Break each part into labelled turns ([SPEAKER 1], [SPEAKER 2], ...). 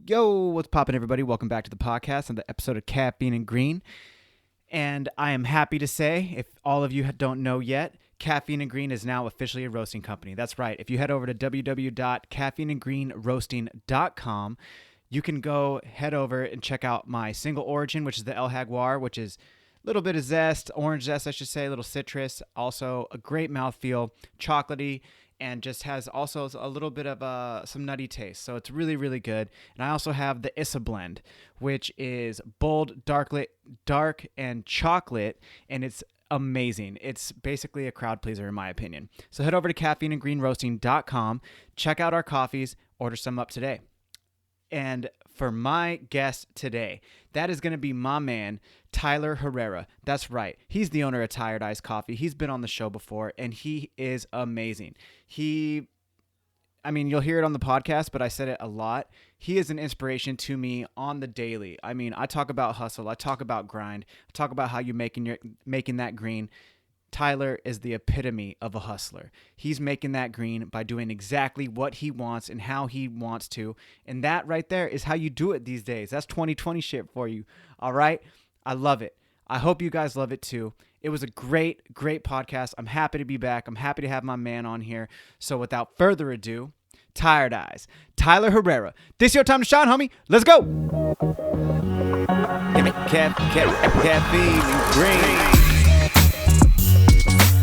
[SPEAKER 1] Yo, what's poppin', everybody? Welcome back to the podcast and the episode of Caffeine and Green. And I am happy to say, if all of you don't know yet, Caffeine and Green is now officially a roasting company. That's right. If you head over to www.caffeineandgreenroasting.com, you can head over and check out my single origin, which is the El Jaguar, which is a little bit of zest, orange zest, I should say, a little citrus, also a great mouthfeel, chocolatey, and just has also a little bit of some nutty taste. So it's really, really good. And I also have the Issa blend, which is bold, dark and chocolate, and it's amazing. It's basically a crowd pleaser in my opinion. So head over to caffeineandgreenroasting.com, check out our coffees, order some up today. And for my guest today, that is going to be my man, Tyler Herrera. That's right. He's the owner of Tired Eyes Coffee. He's been on the show before, and he is amazing. You'll hear it on the podcast, but I said it a lot. He is an inspiration to me on the daily. I mean, I talk about hustle. I talk about grind. I talk about how you're making that green. Tyler is the epitome of a hustler. He's making that green by doing exactly what he wants and how he wants to. And that right there is how you do it these days. That's 2020 shit for you. All right? I love it. I hope you guys love it too. It was a great, great podcast. I'm happy to be back. I'm happy to have my man on here. So without further ado, Tired Eyes, Tyler Herrera. This your time to shine, homie. Let's go. Caffeine and green.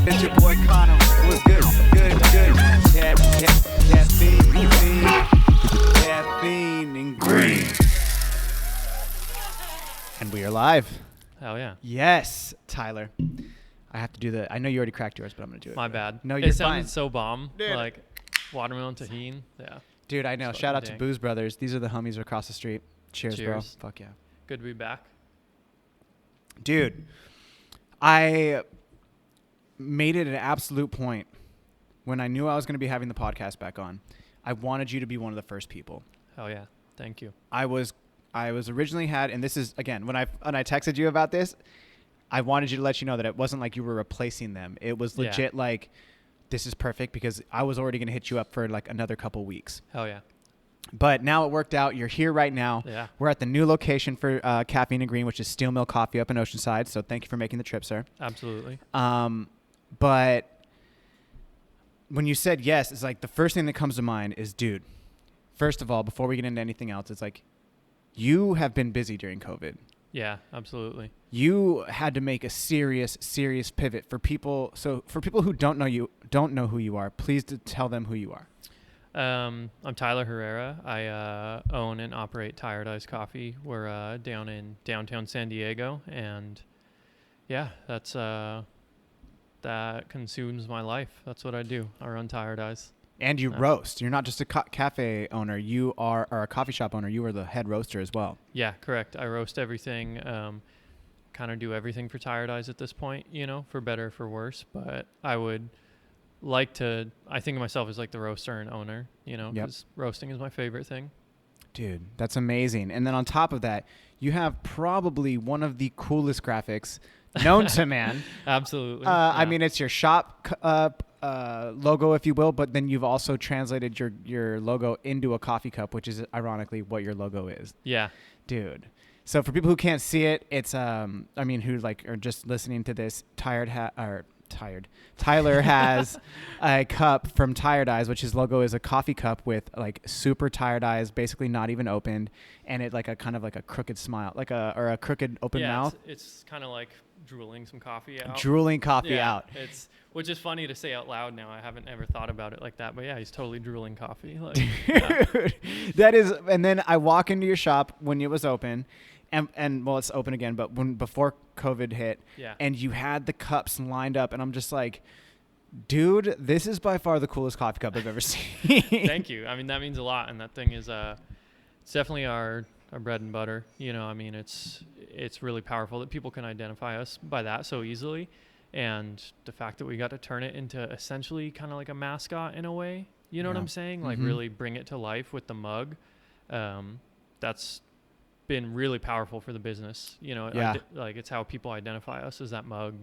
[SPEAKER 1] It's your boy Connor. What's good? Good. Caffeine and green. And we are live.
[SPEAKER 2] Hell yeah.
[SPEAKER 1] Yes, Tyler. I have to do I know you already cracked yours, but I'm going to do it.
[SPEAKER 2] My bad.
[SPEAKER 1] No, you're
[SPEAKER 2] It
[SPEAKER 1] fine.
[SPEAKER 2] sounded so bomb.
[SPEAKER 1] Dude.
[SPEAKER 2] Like watermelon tahini. Yeah.
[SPEAKER 1] Dude, I know.
[SPEAKER 2] It's
[SPEAKER 1] Shout out
[SPEAKER 2] fucking
[SPEAKER 1] to
[SPEAKER 2] dang.
[SPEAKER 1] Booze Brothers. These are the homies across the street. Cheers, bro.
[SPEAKER 2] Cheers.
[SPEAKER 1] Fuck yeah.
[SPEAKER 2] Good to be back.
[SPEAKER 1] Dude, I made it an absolute point when I knew I was going to be having the podcast back on. I wanted you to be one of the first people.
[SPEAKER 2] Hell yeah. Thank you.
[SPEAKER 1] I was originally and this is, again, when I texted you about this, I wanted you to let you know that it wasn't like you were replacing them. It was legit like, this is perfect because I was already going to hit you up for like another couple weeks.
[SPEAKER 2] Hell yeah.
[SPEAKER 1] But now it worked out. You're here right now.
[SPEAKER 2] Yeah.
[SPEAKER 1] We're at the new location for Caffeine and Green, which is Steel Mill Coffee up in Oceanside. So thank you for making the trip, sir.
[SPEAKER 2] Absolutely.
[SPEAKER 1] But when you said yes, it's like the first thing that comes to mind is, dude, first of all, before we get into anything else, it's like you have been busy during COVID.
[SPEAKER 2] Yeah, absolutely.
[SPEAKER 1] You had to make a serious pivot for people. So for people who don't know who you are, please tell them who you are.
[SPEAKER 2] I'm Tyler Herrera. I own and operate Tired Eyes Coffee. We're down in downtown San Diego, and yeah, that consumes my life. That's what I do. I run Tired Eyes.
[SPEAKER 1] And you roast. You're not just a cafe owner. You are a coffee shop owner. You are the head roaster as well.
[SPEAKER 2] Yeah, correct. I roast everything. Kind of do everything for Tired Eyes at this point, for better or for worse. But I would like to, I think of myself as like the roaster and owner, because roasting is my favorite thing.
[SPEAKER 1] Dude, that's amazing. And then on top of that, you have probably one of the coolest graphics known to man.
[SPEAKER 2] Absolutely.
[SPEAKER 1] Yeah. I mean, it's your shop logo, if you will, but then you've also translated your logo into a coffee cup, which is ironically what your logo is.
[SPEAKER 2] Yeah.
[SPEAKER 1] Dude. So for people who can't see it, it's who like are just listening to this, Tyler has a cup from Tired Eyes, which his logo is a coffee cup with like super tired eyes, basically not even opened, and it like a kind of like a crooked smile, or a crooked open mouth.
[SPEAKER 2] It's kind of like drooling some coffee out.
[SPEAKER 1] Out.
[SPEAKER 2] Which is funny to say out loud now. I haven't ever thought about it like that, but yeah, he's totally drooling coffee. Like,
[SPEAKER 1] dude, that is. And then I walk into your shop when it was open. And well, it's open again, but before COVID hit, and you had the cups lined up, and I'm just like, dude, this is by far the coolest coffee cup I've ever seen.
[SPEAKER 2] Thank you. I mean, that means a lot, and that thing is it's definitely our bread and butter. It's really powerful that people can identify us by that so easily, and the fact that we got to turn it into essentially kind of like a mascot in a way. You know what I'm saying? Like really bring it to life with the mug. That's been really powerful for the business, like it's how people identify us as that mug,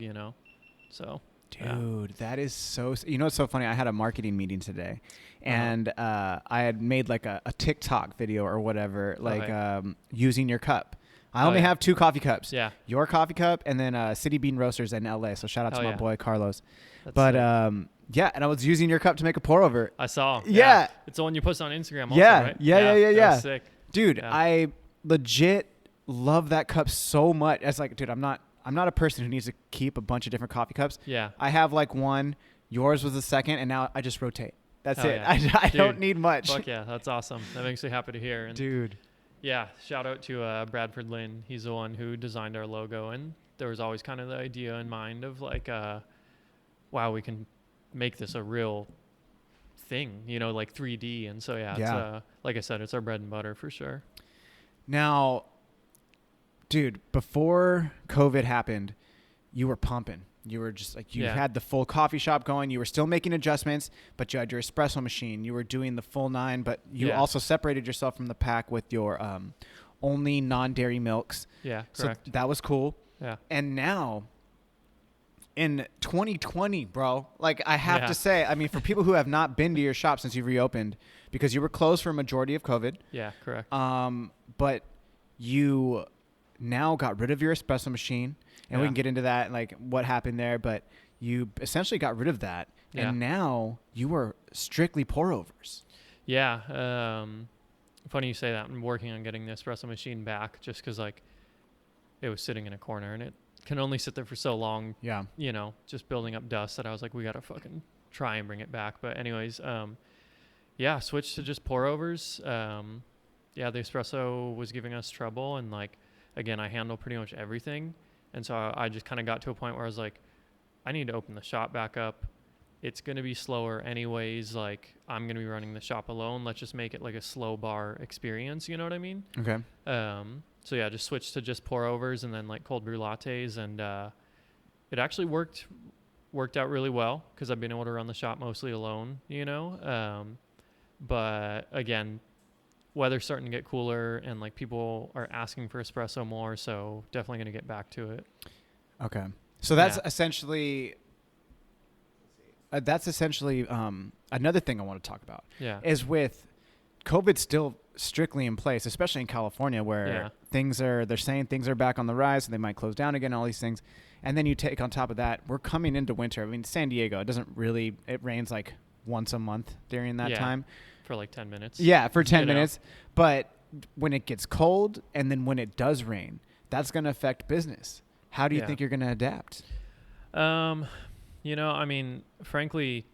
[SPEAKER 2] so
[SPEAKER 1] Dude, that is so. You know what's so funny? I had a marketing meeting today, and I had made like a TikTok video or whatever, like using your cup. I only have 2 coffee cups.
[SPEAKER 2] Yeah.
[SPEAKER 1] Your coffee cup and then City Bean Roasters in LA. So shout out to my boy Carlos.
[SPEAKER 2] That's
[SPEAKER 1] but
[SPEAKER 2] sick.
[SPEAKER 1] yeah, and I was using your cup to make a pour over.
[SPEAKER 2] I saw.
[SPEAKER 1] Yeah.
[SPEAKER 2] It's the one you post on Instagram also,
[SPEAKER 1] Yeah.
[SPEAKER 2] right?
[SPEAKER 1] Yeah.
[SPEAKER 2] That was sick.
[SPEAKER 1] Dude,
[SPEAKER 2] Yeah.
[SPEAKER 1] I legit love that cup so much. It's like, dude, I'm not a person who needs to keep a bunch of different coffee cups.
[SPEAKER 2] Yeah.
[SPEAKER 1] I have like one. Yours was the second, and now I just rotate. That's it.
[SPEAKER 2] Yeah.
[SPEAKER 1] I don't need much.
[SPEAKER 2] Fuck yeah, that's awesome. That makes me happy to hear. And
[SPEAKER 1] dude.
[SPEAKER 2] Yeah, shout out to Bradford Lynn. He's the one who designed our logo, and there was always kind of the idea in mind of like, wow, we can make this a real thing, you know, like 3D. And so it's like I said, it's our bread and butter for sure.
[SPEAKER 1] Now, dude, before COVID happened, you were pumping. You were just like, you had the full coffee shop going. You were still making adjustments, but you had your espresso machine. You were doing the full 9, but you also separated yourself from the pack with your only non-dairy milks.
[SPEAKER 2] Yeah, correct.
[SPEAKER 1] So that was cool.
[SPEAKER 2] Yeah.
[SPEAKER 1] And now, in 2020, bro, like I have to say, I mean, for people who have not been to your shop since you reopened, because you were closed for a majority of COVID.
[SPEAKER 2] Yeah, correct.
[SPEAKER 1] But you now got rid of your espresso machine. And we can get into that, like what happened there, but you essentially got rid of that, and now you are strictly pour overs.
[SPEAKER 2] Yeah, funny you say that. I'm working on getting the espresso machine back, just because like it was sitting in a corner, and it can only sit there for so long.
[SPEAKER 1] Yeah,
[SPEAKER 2] you know, just building up dust. That I was like, we gotta fucking try and bring it back. But anyways, switched to just pour overs. The espresso was giving us trouble, and like again, I handle pretty much everything. And so I just kind of got to a point where I was like, I need to open the shop back up. It's going to be slower anyways. Like, I'm going to be running the shop alone. Let's just make it like a slow bar experience. You know what I mean?
[SPEAKER 1] Okay.
[SPEAKER 2] So yeah, just switched to just pour overs and then like cold brew lattes. And it actually worked out really well because I've been able to run the shop mostly alone, you know? But again, weather's starting to get cooler and like people are asking for espresso more, so definitely going to get back to it.
[SPEAKER 1] Okay. So that's essentially another thing I want to talk about.
[SPEAKER 2] Yeah.
[SPEAKER 1] Is with COVID still strictly in place, especially in California where they're saying things are back on the rise, so they might close down again, all these things. And then you take on top of that, we're coming into winter. I mean, San Diego, it rains like once a month during that time.
[SPEAKER 2] For like 10 minutes.
[SPEAKER 1] Yeah, for 10 minutes. But when it gets cold and then when it does rain, that's going to affect business. How do you think you're going to adapt?
[SPEAKER 2] You know, I mean, frankly,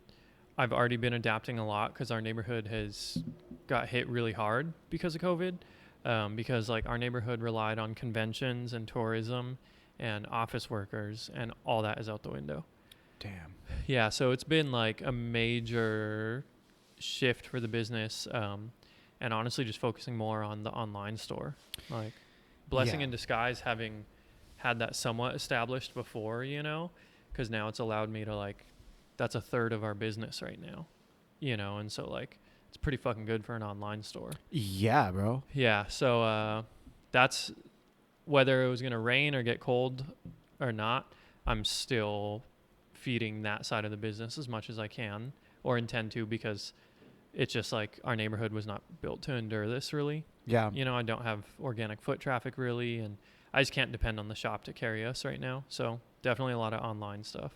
[SPEAKER 2] I've already been adapting a lot because our neighborhood has got hit really hard because of COVID. Because like our neighborhood relied on conventions and tourism and office workers, and all that is out the window.
[SPEAKER 1] Damn.
[SPEAKER 2] Yeah, so it's been like a major shift for the business, and honestly just focusing more on the online store. Like blessing in disguise having had that somewhat established before, you know, because now it's allowed me to like, that's a third of our business right now, you know, and so like it's pretty fucking good for an online store.
[SPEAKER 1] Yeah, bro.
[SPEAKER 2] Yeah, so that's whether it was gonna rain or get cold or not, I'm still feeding that side of the business as much as I can or intend to, because it's just like our neighborhood was not built to endure this really.
[SPEAKER 1] Yeah.
[SPEAKER 2] You know, I don't have organic foot traffic really, and I just can't depend on the shop to carry us right now. So definitely a lot of online stuff.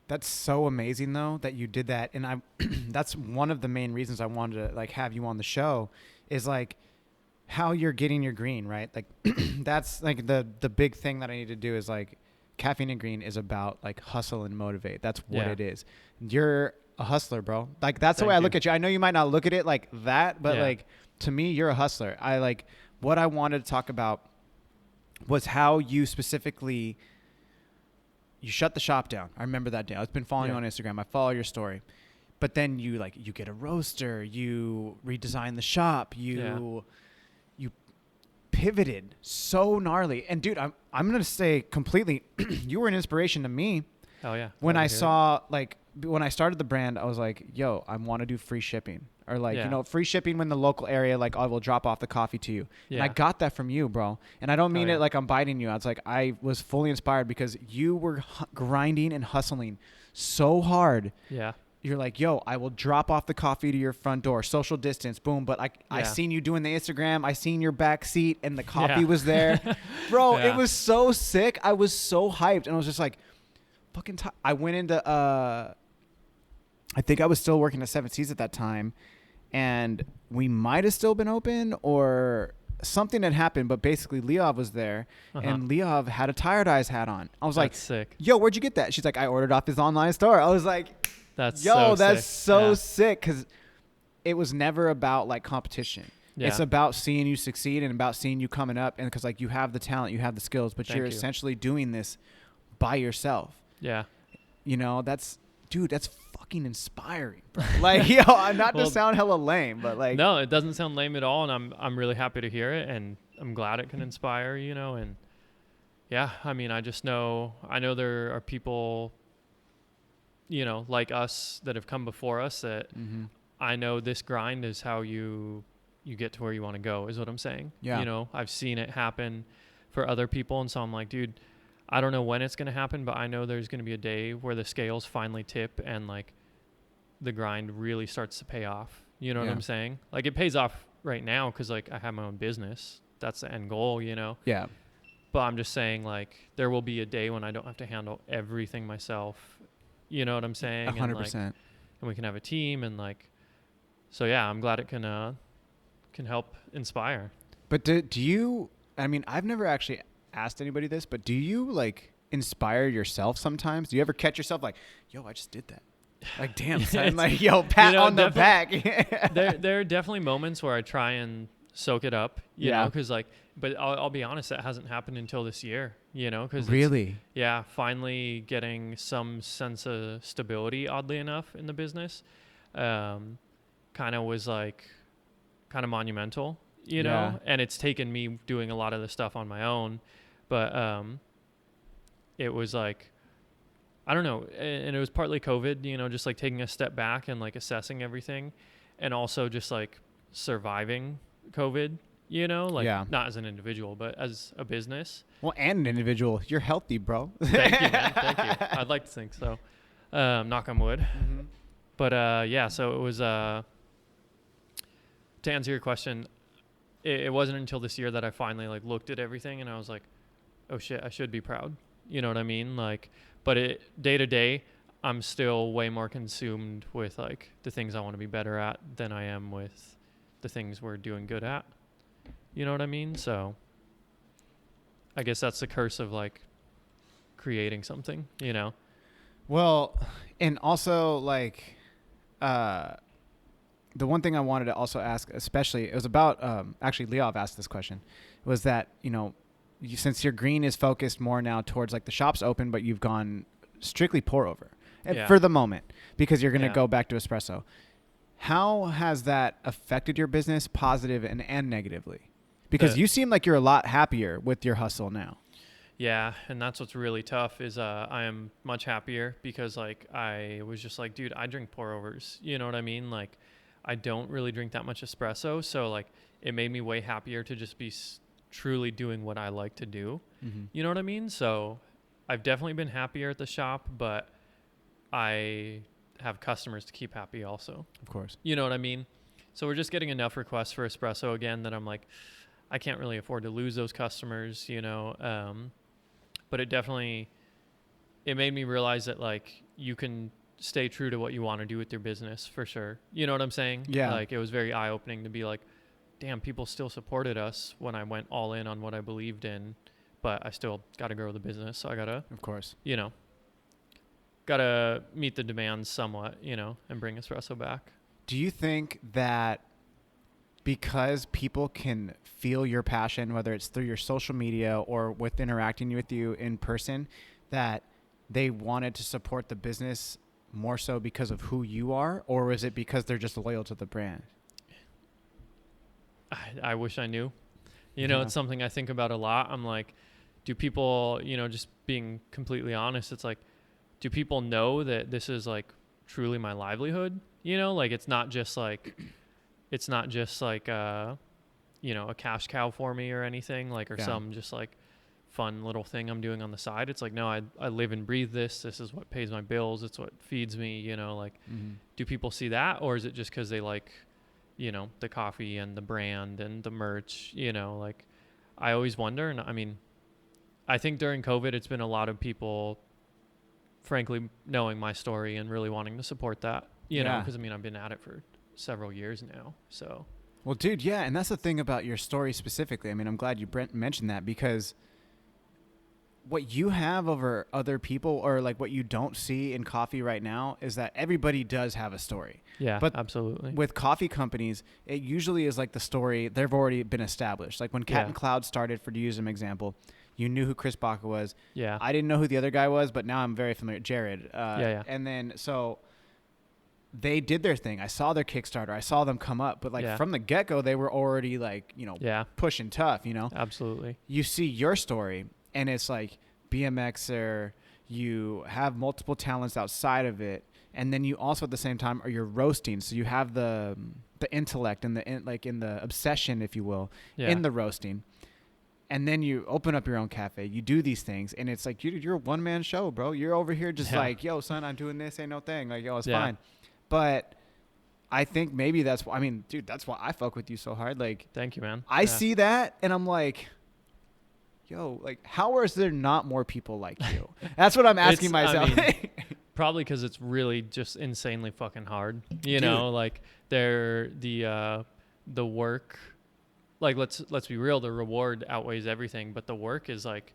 [SPEAKER 1] That's so amazing though that you did that. And that's one of the main reasons I wanted to like have you on the show is like how you're getting your green, right? Like that's like the big thing that I need to do is like Caffeine and Green is about like hustle and motivate. That's what it is. You're a hustler, bro. Like that's the way I look at you. I know you might not look at it like that, but like to me, you're a hustler. I like what I wanted to talk about was how you specifically, you shut the shop down. I remember that day. I've been following you on Instagram. I follow your story, but then you get a roaster, you redesign the shop, you pivoted so gnarly. And dude, I'm going to say completely, you were an inspiration to me.
[SPEAKER 2] Oh yeah.
[SPEAKER 1] When I saw like when I started the brand, I was like, yo, I want to do free shipping, or like,
[SPEAKER 2] Yeah.
[SPEAKER 1] free shipping when the local area, like I will drop off the coffee to you. And I
[SPEAKER 2] Yeah.
[SPEAKER 1] got that from you, bro. And I don't mean
[SPEAKER 2] Oh,
[SPEAKER 1] it
[SPEAKER 2] yeah.
[SPEAKER 1] like I'm biting you. I was like, I was fully inspired because you were grinding and hustling so hard.
[SPEAKER 2] Yeah.
[SPEAKER 1] You're like, yo, I will drop off the coffee to your front door, social distance, boom. But I
[SPEAKER 2] Yeah.
[SPEAKER 1] seen you doing the Instagram. I seen your back seat and the coffee
[SPEAKER 2] Yeah.
[SPEAKER 1] was there. Bro,
[SPEAKER 2] Yeah.
[SPEAKER 1] it was so sick. I was so hyped. And I was just like, fucking I went into, I think I was still working at Seven Seas at that time. And we might have still been open or something had happened. But basically, Leov was there. And Leov had a Tired Eyes hat on. I was like,
[SPEAKER 2] That's sick.
[SPEAKER 1] yo, where'd you get that? She's like, I ordered off his online store. I was like,
[SPEAKER 2] That's
[SPEAKER 1] yo,
[SPEAKER 2] so
[SPEAKER 1] that's
[SPEAKER 2] sick.
[SPEAKER 1] so
[SPEAKER 2] Yeah.
[SPEAKER 1] sick, because it was never about like competition.
[SPEAKER 2] Yeah.
[SPEAKER 1] It's about seeing you succeed and about seeing you coming up, and because like you have the talent, you have the skills, but
[SPEAKER 2] Thank
[SPEAKER 1] you're
[SPEAKER 2] you.
[SPEAKER 1] essentially doing this by yourself.
[SPEAKER 2] Yeah.
[SPEAKER 1] That's fucking inspiring, bro. Like, yo, not to
[SPEAKER 2] Well,
[SPEAKER 1] sound hella lame, but like,
[SPEAKER 2] no, it doesn't sound lame at all, and I'm really happy to hear it, and I'm glad it can inspire, and yeah, I mean, I know there are people, like us that have come before us that I know this grind is how you get to where you want to go, is what I'm saying.
[SPEAKER 1] Yeah.
[SPEAKER 2] I've seen it happen for other people, and so I'm like, dude, I don't know when it's going to happen, but I know there's going to be a day where the scales finally tip and like the grind really starts to pay off. You know what
[SPEAKER 1] Yeah.
[SPEAKER 2] I'm saying? Like, it pays off right now because like I have my own business. That's the end goal,
[SPEAKER 1] Yeah.
[SPEAKER 2] But I'm just saying, like, there will be a day when I don't have to handle everything myself. You know what I'm saying?
[SPEAKER 1] 100%.
[SPEAKER 2] And we can have a team, and like, so yeah, I'm glad it can help inspire.
[SPEAKER 1] But do you? I mean, I've never actually asked anybody this, but do you like inspire yourself sometimes? Do you ever catch yourself like, yo, I just did that? Like, damn, son. Like, yo, pat on the back.
[SPEAKER 2] there are definitely moments where I try and soak it up, you know, because like, but I'll be honest, that hasn't happened until this year, because
[SPEAKER 1] Really?
[SPEAKER 2] yeah, finally getting some sense of stability, oddly enough, in the business, kind of was like kind of monumental, and it's taken me doing a lot of the stuff on my own, but it was like, I don't know, and it was partly COVID, just like taking a step back and like assessing everything, and also just like surviving COVID, not as an individual, but as a business.
[SPEAKER 1] Well, and an individual. You're healthy, bro.
[SPEAKER 2] Thank you, man. Thank you. I'd like to think so. Knock on wood.
[SPEAKER 1] Mm-hmm.
[SPEAKER 2] But yeah, so it was, to answer your question, it wasn't until this year that I finally like looked at everything and I was like, oh shit, I should be proud. You know what I mean? Like, but day to day, I'm still way more consumed with like the things I want to be better at than I am with the things we're doing good at. You know what I mean? So I guess that's the curse of like creating something,
[SPEAKER 1] Well, and also like, the one thing I wanted to also ask, especially, it was about, actually Leov asked this question, was that, since your green is focused more now towards like the shop's open, but you've gone strictly pour over for the moment because you're going to go back to espresso. How has that affected your business, positive and negatively? Because you seem like you're a lot happier with your hustle now.
[SPEAKER 2] Yeah, and that's what's really tough is I am much happier because like I was just like, dude, I drink pour overs. You know what I mean? Like I don't really drink that much espresso, so like it made me way happier to just be truly doing what I like to do.
[SPEAKER 1] Mm-hmm.
[SPEAKER 2] You know what I mean? So I've definitely been happier at the shop, but I have customers to keep happy also.
[SPEAKER 1] Of course.
[SPEAKER 2] You know what I mean? So we're just getting enough requests for espresso again that I'm like, I can't really afford to lose those customers, but it made me realize that like you can stay true to what you want to do with your business for sure. You know what I'm saying?
[SPEAKER 1] Yeah.
[SPEAKER 2] Like it was very eye-opening to be like, damn, people still supported us when I went all in on what I believed in, but I still got to grow the business. So I got to,
[SPEAKER 1] of course,
[SPEAKER 2] got to meet the demands somewhat, and bring espresso back.
[SPEAKER 1] Do you think that because people can feel your passion, whether it's through your social media or with interacting with you in person, that they wanted to support the business more so because of who you are, or is it because they're just loyal to the brand?
[SPEAKER 2] I wish I knew. It's something I think about a lot. I'm like, do people, just being completely honest, it's like, do people know that this is like truly my livelihood, you know, like it's not just like you know, a cash cow for me or anything, like, or some just like fun little thing I'm doing on the side. It's like, no, I live and breathe this. This is what pays my bills. It's what feeds me, you know, like, do people see that? Or is it just because they like, you know, the coffee and the brand and the merch, you know, like I always wonder. And I mean, I think during COVID, it's been a lot of people, frankly, knowing my story and really wanting to support that, you know, because I mean, I've been at it for several years now. So,
[SPEAKER 1] well, dude, yeah. And that's the thing about your story specifically. I mean, I'm glad you mentioned that, because what you have over other people, or like what you don't see in coffee right now, is that everybody does have a story.
[SPEAKER 2] Yeah,
[SPEAKER 1] but
[SPEAKER 2] absolutely.
[SPEAKER 1] With coffee companies, it usually is like the story, they've already been established. Like when Cat and Cloud started, for to use an example, you knew who Chris Baca was.
[SPEAKER 2] Yeah.
[SPEAKER 1] I didn't know who the other guy was, but now I'm very familiar. Jared.
[SPEAKER 2] And
[SPEAKER 1] then so they did their thing. I saw their Kickstarter. I saw them come up, but like from the get-go, they were already like, you know, pushing tough, you know?
[SPEAKER 2] Absolutely.
[SPEAKER 1] You see your story, and it's like BMXer, you have multiple talents outside of it, and then you also at the same time are you're roasting. So you have the intellect and the obsession, if you will, in the roasting. And then you open up your own cafe. You do these things, and it's like you're a one-man show, bro. You're over here just like, yo, son, I'm doing this, ain't no thing. Like, yo, it's fine. But I think maybe that's why. I mean, dude, that's why I fuck with you so hard. Like,
[SPEAKER 2] thank you, man.
[SPEAKER 1] I see that, and I'm like, yo, like, how is there not more people like you? That's what I'm asking myself.
[SPEAKER 2] I mean, probably because it's really just insanely fucking hard. You know, like the work. Like, let's be real. The reward outweighs everything, but the work is fucking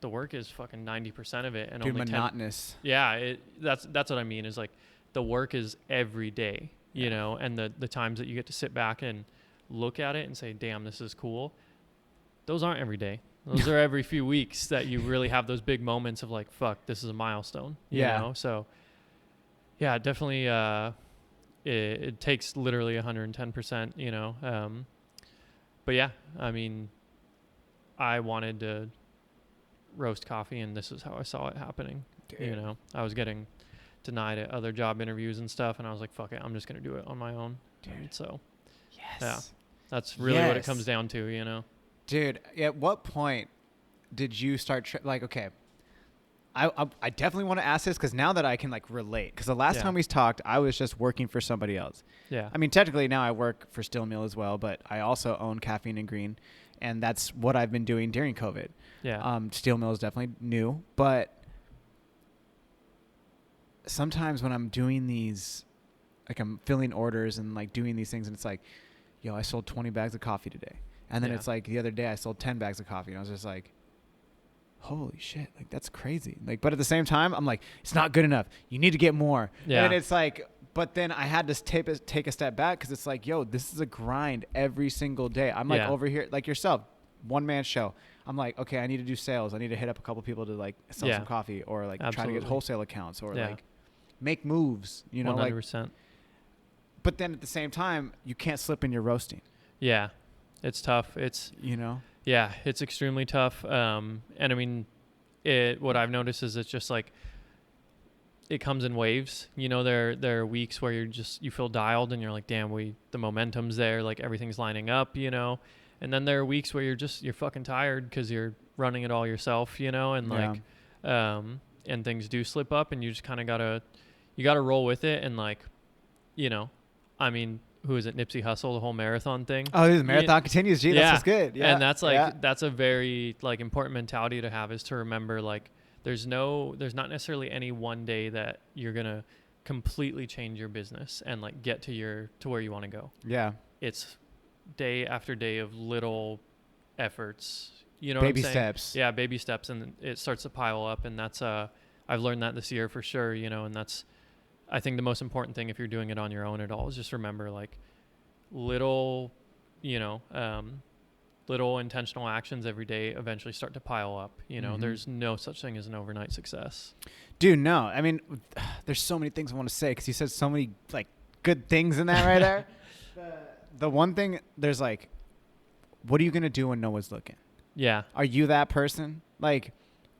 [SPEAKER 2] 90% of it, and only
[SPEAKER 1] monotonous.
[SPEAKER 2] That's what I mean. Is like the work is every day, you know, and the times that you get to sit back and look at it and say, "Damn, this is cool." Those aren't every day. Those are every few weeks that you really have those big moments of like, "Fuck, this is a milestone." You know? So, yeah, definitely. It takes literally 110%. You know. But yeah, I mean, I wanted to roast coffee, and this is how I saw it happening. Dude. You know, I was getting denied at other job interviews and stuff, and I was like, fuck it, I'm just going to do it on my own. Dude. And so, that's really what it comes down to, you know?
[SPEAKER 1] Dude, at what point did you start, okay, I definitely want to ask this, because now that I can like relate, because the last time we talked, I was just working for somebody else.
[SPEAKER 2] Yeah.
[SPEAKER 1] I mean, technically now I work for Still Meal as well, but I also own Caffeine and Green, and that's what I've been doing during COVID.
[SPEAKER 2] Yeah.
[SPEAKER 1] Still Meal is definitely new, but sometimes when I'm doing these, like I'm filling orders and like doing these things, and it's like, yo, I sold 20 bags of coffee today. And then it's like the other day I sold 10 bags of coffee, and I was just like, holy shit, like that's crazy. Like, but at the same time, I'm like, it's not good enough. You need to get more. Yeah. And it's like, but then I had to take a step back, because it's like, yo, this is a grind every single day. I'm like over here, like yourself, one man show. I'm like, okay, I need to do sales. I need to hit up a couple people to like sell some coffee, or like try to get wholesale accounts, or like make moves, you know,
[SPEAKER 2] 100%.
[SPEAKER 1] like. But then at the same time, you can't slip in your roasting.
[SPEAKER 2] Yeah, it's tough. It's,
[SPEAKER 1] you know.
[SPEAKER 2] Yeah, it's extremely tough. And I mean, what I've noticed is it's just like, it comes in waves. You know, there are weeks where you feel dialed, and you're like, damn, the momentum's there, like everything's lining up, you know. And then there are weeks where you're fucking tired because you're running it all yourself, you know, and like, and things do slip up, and you just kind of gotta roll with it. And like, you know, I mean, who is it? Nipsey Hussle, the whole marathon thing.
[SPEAKER 1] Oh, the marathon continues. Gee, that's just good. Yeah.
[SPEAKER 2] And that's like, that's a very like important mentality to have, is to remember, like, there's not necessarily any one day that you're going to completely change your business and like get to where you want to go. Yeah. It's day after day of little efforts, you know,
[SPEAKER 1] baby steps.
[SPEAKER 2] Yeah. Baby steps. And it starts to pile up. And that's, I've learned that this year for sure, you know, and that's, I think the most important thing, if you're doing it on your own at all, is just remember, like, little, you know, little intentional actions every day eventually start to pile up. You know, there's no such thing as an overnight success.
[SPEAKER 1] Dude, no. I mean, there's so many things I want to say, because you said so many like good things in that right there. The one thing, there's like, what are you going to do when no one's looking?
[SPEAKER 2] Yeah.
[SPEAKER 1] Are you that person? Like,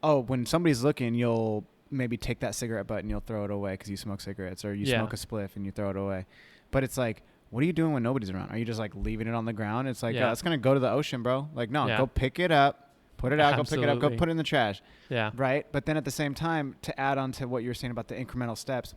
[SPEAKER 1] oh, when somebody's looking, you'll maybe take that cigarette butt and you'll throw it away because you smoke cigarettes, or you
[SPEAKER 2] Yeah.
[SPEAKER 1] smoke a spliff and you throw it away. But it's like, what are you doing when nobody's around? Are you just like leaving it on the ground? It's like,
[SPEAKER 2] Yeah.
[SPEAKER 1] it's going to go to the ocean, bro. Like, no,
[SPEAKER 2] Yeah.
[SPEAKER 1] go pick it up, put it out, go pick it up, go
[SPEAKER 2] Absolutely.
[SPEAKER 1] put it in the trash.
[SPEAKER 2] Yeah.
[SPEAKER 1] Right. But then at the same time, to add on to what you were saying about the incremental steps,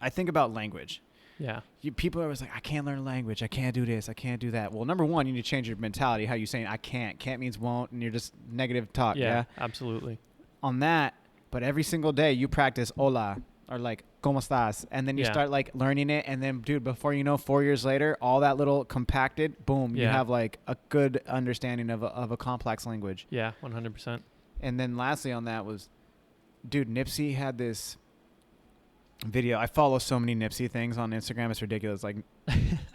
[SPEAKER 1] I think about language.
[SPEAKER 2] Yeah.
[SPEAKER 1] People are always like, I can't learn language. I can't do this. I can't do that. Well, number one, you need to change your mentality. How you saying I can't. Can't means won't, and you're just negative talk. Yeah.
[SPEAKER 2] Absolutely.
[SPEAKER 1] On that, but every single day you practice hola or like ¿cómo estás? And then you start like learning it. And then, dude, before you know, 4 years later, all that little compacted, boom, you have like a good understanding of a complex language.
[SPEAKER 2] Yeah, 100%.
[SPEAKER 1] And then lastly on that was, dude, Nipsey had this video. I follow so many Nipsey things on Instagram. It's ridiculous. Like,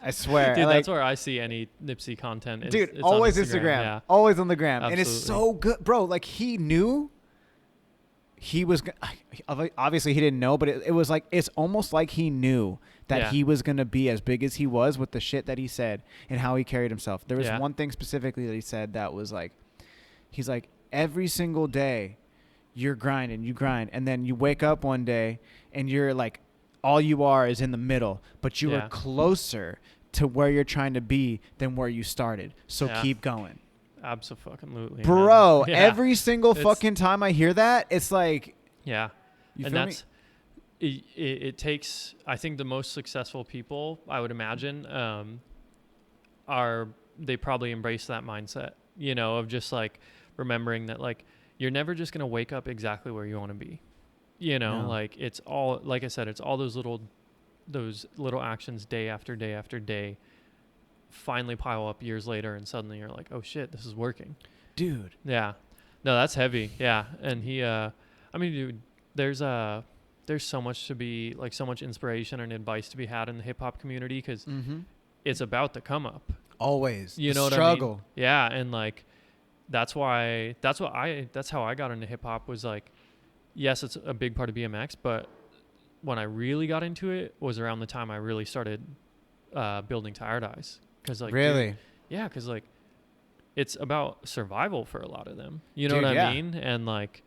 [SPEAKER 1] I swear.
[SPEAKER 2] Dude,
[SPEAKER 1] like,
[SPEAKER 2] that's where I see any Nipsey content.
[SPEAKER 1] Dude,
[SPEAKER 2] it's
[SPEAKER 1] always
[SPEAKER 2] on
[SPEAKER 1] Instagram.
[SPEAKER 2] Yeah.
[SPEAKER 1] Always on the gram.
[SPEAKER 2] Absolutely.
[SPEAKER 1] And it's so good. Bro, like he knew he was obviously he didn't know, but it was like, it's almost like he knew that he was going to be as big as he was with the shit that he said and how he carried himself. There was one thing specifically that he said that was like, he's like, every single day you're grinding, you grind, and then you wake up one day and you're like, all you are is in the middle, but you are closer to where you're trying to be than where you started. So keep going.
[SPEAKER 2] Absolutely.
[SPEAKER 1] Bro, every single fucking time I hear that, it's like,
[SPEAKER 2] yeah.
[SPEAKER 1] You
[SPEAKER 2] and
[SPEAKER 1] feel
[SPEAKER 2] that's
[SPEAKER 1] me?
[SPEAKER 2] It takes, I think the most successful people, I would imagine, they probably embrace that mindset, you know, of just like remembering that like you're never just going to wake up exactly where you want to be. You know, like it's all, like I said, it's all those little actions day after day after day finally pile up years later, and suddenly you're like, oh shit, this is working.
[SPEAKER 1] Dude.
[SPEAKER 2] Yeah. No, that's heavy. Yeah. And he, I mean, dude, there's so much to be like, so much inspiration and advice to be had in the hip hop community, because it's about the come up.
[SPEAKER 1] Always.
[SPEAKER 2] You know what
[SPEAKER 1] struggle.
[SPEAKER 2] I mean? Yeah. And like, that's how I got into hip hop, was like, yes, it's a big part of BMX, but when I really got into it was around the time I really started building Tired Eyes. Cause like,
[SPEAKER 1] really?
[SPEAKER 2] Dude, yeah. Cause like it's about survival for a lot of them. You know what I mean? And like,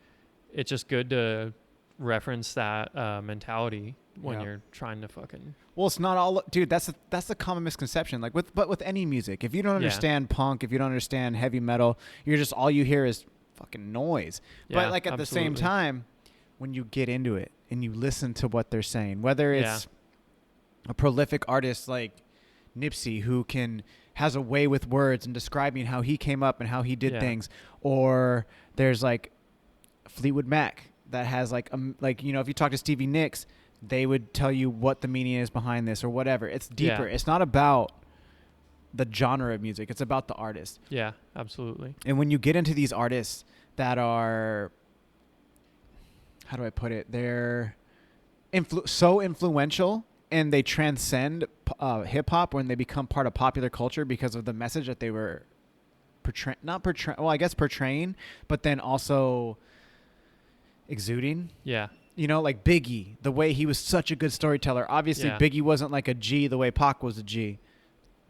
[SPEAKER 2] it's just good to reference that mentality when you're trying to fucking.
[SPEAKER 1] Well, it's not all, dude. That's the common misconception. Like with any music, if you don't understand punk, if you don't understand heavy metal, you're just, all you hear is fucking noise. But like at the same time, when you get into it and you listen to what they're saying, whether it's a prolific artist like Nipsey who has a way with words and describing how he came up and how he did things, or there's like Fleetwood Mac that has like you know, if you talk to Stevie Nicks, they would tell you what the meaning is behind this or whatever. It's deeper. It's not about the genre of music. It's about the artist.
[SPEAKER 2] Yeah, absolutely.
[SPEAKER 1] And when you get into these artists that are, how do I put it? They're so influential and they transcend hip hop when they become part of popular culture because of the message that they were portraying, but then also exuding.
[SPEAKER 2] Yeah.
[SPEAKER 1] You know, like Biggie, the way he was such a good storyteller. Obviously, Biggie wasn't like a G the way Pac was a G,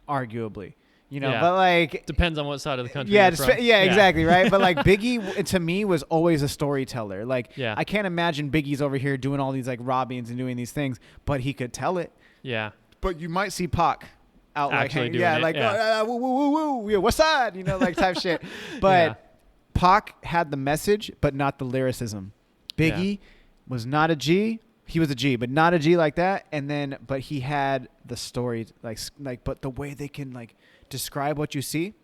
[SPEAKER 1] arguably. You know, but like,
[SPEAKER 2] depends on what side of the country.
[SPEAKER 1] Yeah,
[SPEAKER 2] you're from.
[SPEAKER 1] Exactly, right. But like Biggie, to me, was always a storyteller. Like,
[SPEAKER 2] I
[SPEAKER 1] can't imagine Biggie's over here doing all these like robbings and doing these things, but he could tell it.
[SPEAKER 2] Yeah.
[SPEAKER 1] But you might see Pac out
[SPEAKER 2] actually
[SPEAKER 1] like,
[SPEAKER 2] doing it.
[SPEAKER 1] like, woo, woo, woo, woo, what's that? You know, like type shit. But Pac had the message, but not the lyricism. Biggie was not a G. He was a G, but not a G like that. And then, but he had the story, like, but the way they can like describe what you see,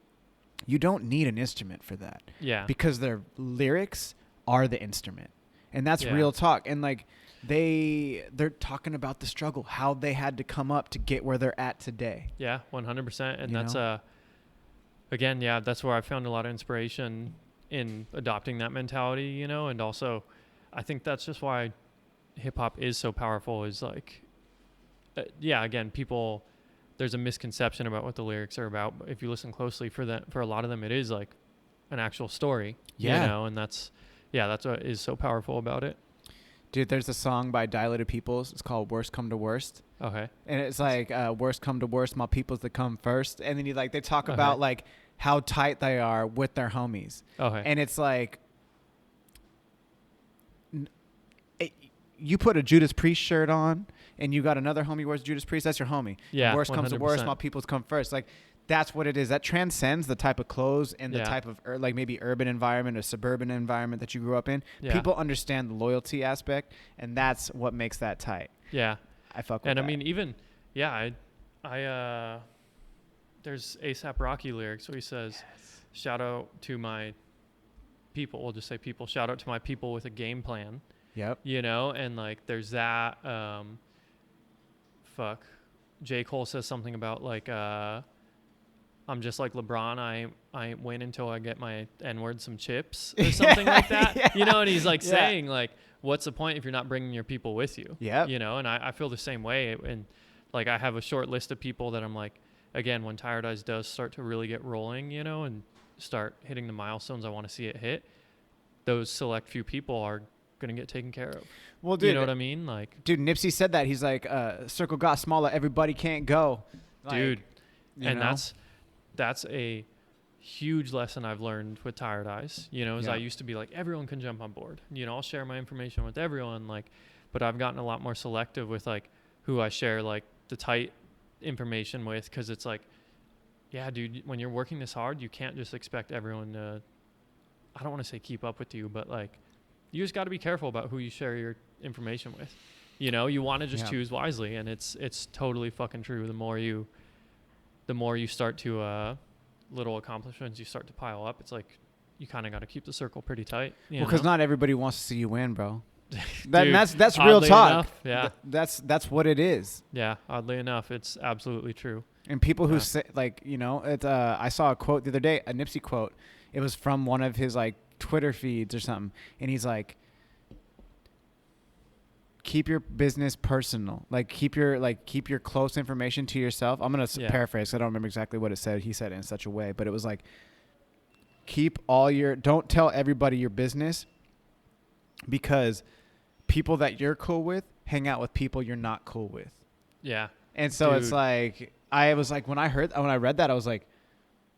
[SPEAKER 1] you don't need an instrument for that.
[SPEAKER 2] Yeah.
[SPEAKER 1] Because their lyrics are the instrument, and that's real talk. And like, they're talking about the struggle, how they had to come up to get where they're at today.
[SPEAKER 2] Yeah, 100%. And
[SPEAKER 1] you
[SPEAKER 2] that's
[SPEAKER 1] know?
[SPEAKER 2] Again, that's where I found a lot of inspiration in adopting that mentality, you know, and also I think that's just why hip hop is so powerful, is like, again, people, there's a misconception about what the lyrics are about. But if you listen closely, for a lot of them, it is like an actual story, you know, and that's what is so powerful about it.
[SPEAKER 1] Dude, there's a song by Dilated Peoples. It's called Worst Come to Worst.
[SPEAKER 2] Okay.
[SPEAKER 1] And it's like, worst come to worst, my people's that come first. And then they talk about like how tight they are with their homies.
[SPEAKER 2] Okay.
[SPEAKER 1] And it's like, you put a Judas Priest shirt on and you got another homie who wears Judas Priest, that's your homie.
[SPEAKER 2] Yeah.
[SPEAKER 1] Worst comes to worst,
[SPEAKER 2] 100%.
[SPEAKER 1] small people's come first. Like, that's what it is. That transcends the type of clothes and the
[SPEAKER 2] Yeah.
[SPEAKER 1] type of like maybe urban environment or suburban environment that you grew up in.
[SPEAKER 2] Yeah.
[SPEAKER 1] People understand the loyalty aspect, and that's what makes that tight.
[SPEAKER 2] Yeah.
[SPEAKER 1] I fuck with
[SPEAKER 2] And
[SPEAKER 1] that.
[SPEAKER 2] I mean, even, yeah, there's A$AP Rocky lyrics where he says, shout out to my people. We'll just say people. Shout out to my people with a game plan.
[SPEAKER 1] Yep.
[SPEAKER 2] You know, and like there's that. J. Cole says something about like, I'm just like LeBron. I ain't win until I get my N-word some chips or something like that.
[SPEAKER 1] Yeah.
[SPEAKER 2] You know, and he's like saying like, what's the point if you're not bringing your people with you?
[SPEAKER 1] Yep.
[SPEAKER 2] You know, and I feel the same way. And like I have a short list of people that I'm like, again, when Tired Eyes does start to really get rolling, you know, and start hitting the milestones I want to see it hit, those select few people are going to get taken care of.
[SPEAKER 1] Well, dude,
[SPEAKER 2] you know what I mean? Like,
[SPEAKER 1] dude, Nipsey said that. He's like, circle got smaller, everybody can't go. Like,
[SPEAKER 2] dude, and
[SPEAKER 1] know?
[SPEAKER 2] that's a huge lesson I've learned with Tired Eyes, you know, is I used to be like, everyone can jump on board, you know, I'll share my information with everyone, like, but I've gotten a lot more selective with like who I share like the tight information with, because it's like, yeah, dude, when you're working this hard, you can't just expect everyone to, I don't want to say keep up with you, but like, you just got to be careful about who you share your information with. You know, you want to just choose wisely, and it's totally fucking true. The more you start to little accomplishments you start to pile up, it's like you kind of got to keep the circle pretty tight.
[SPEAKER 1] Well, because not everybody wants to see you win, bro.
[SPEAKER 2] Dude,
[SPEAKER 1] that's real talk.
[SPEAKER 2] Enough, yeah,
[SPEAKER 1] that's what it is.
[SPEAKER 2] Yeah, oddly enough, it's absolutely true.
[SPEAKER 1] And people who say, like, you know, it, I saw a quote the other day, a Nipsey quote. It was from one of his like Twitter feeds or something, and he's like, keep your business personal, like keep your close information to yourself. I'm gonna paraphrase, I don't remember exactly what it said. He said it in such a way, but it was like, don't tell everybody your business, because people that you're cool with hang out with people you're not cool with.
[SPEAKER 2] Yeah.
[SPEAKER 1] And so it's like, I was like, when I read that, I was like,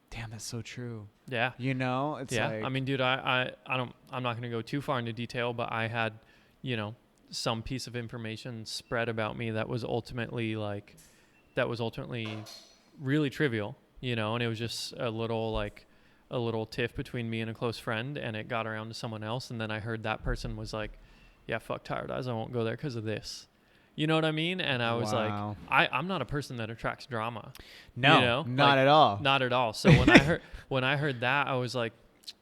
[SPEAKER 1] damn, that's so true.
[SPEAKER 2] Yeah.
[SPEAKER 1] You know, it's like,
[SPEAKER 2] I mean, dude, I'm not going to go too far into detail, but I had, you know, some piece of information spread about me that was ultimately really trivial, you know, and it was just a little tiff between me and a close friend, and it got around to someone else. And then I heard that person was like, yeah, fuck Tired Eyes, I won't go there because of this. You know what I mean? And I was like, I'm not a person that attracts drama.
[SPEAKER 1] No,
[SPEAKER 2] you know?
[SPEAKER 1] not at all.
[SPEAKER 2] Not at all. So when I heard that, I was like,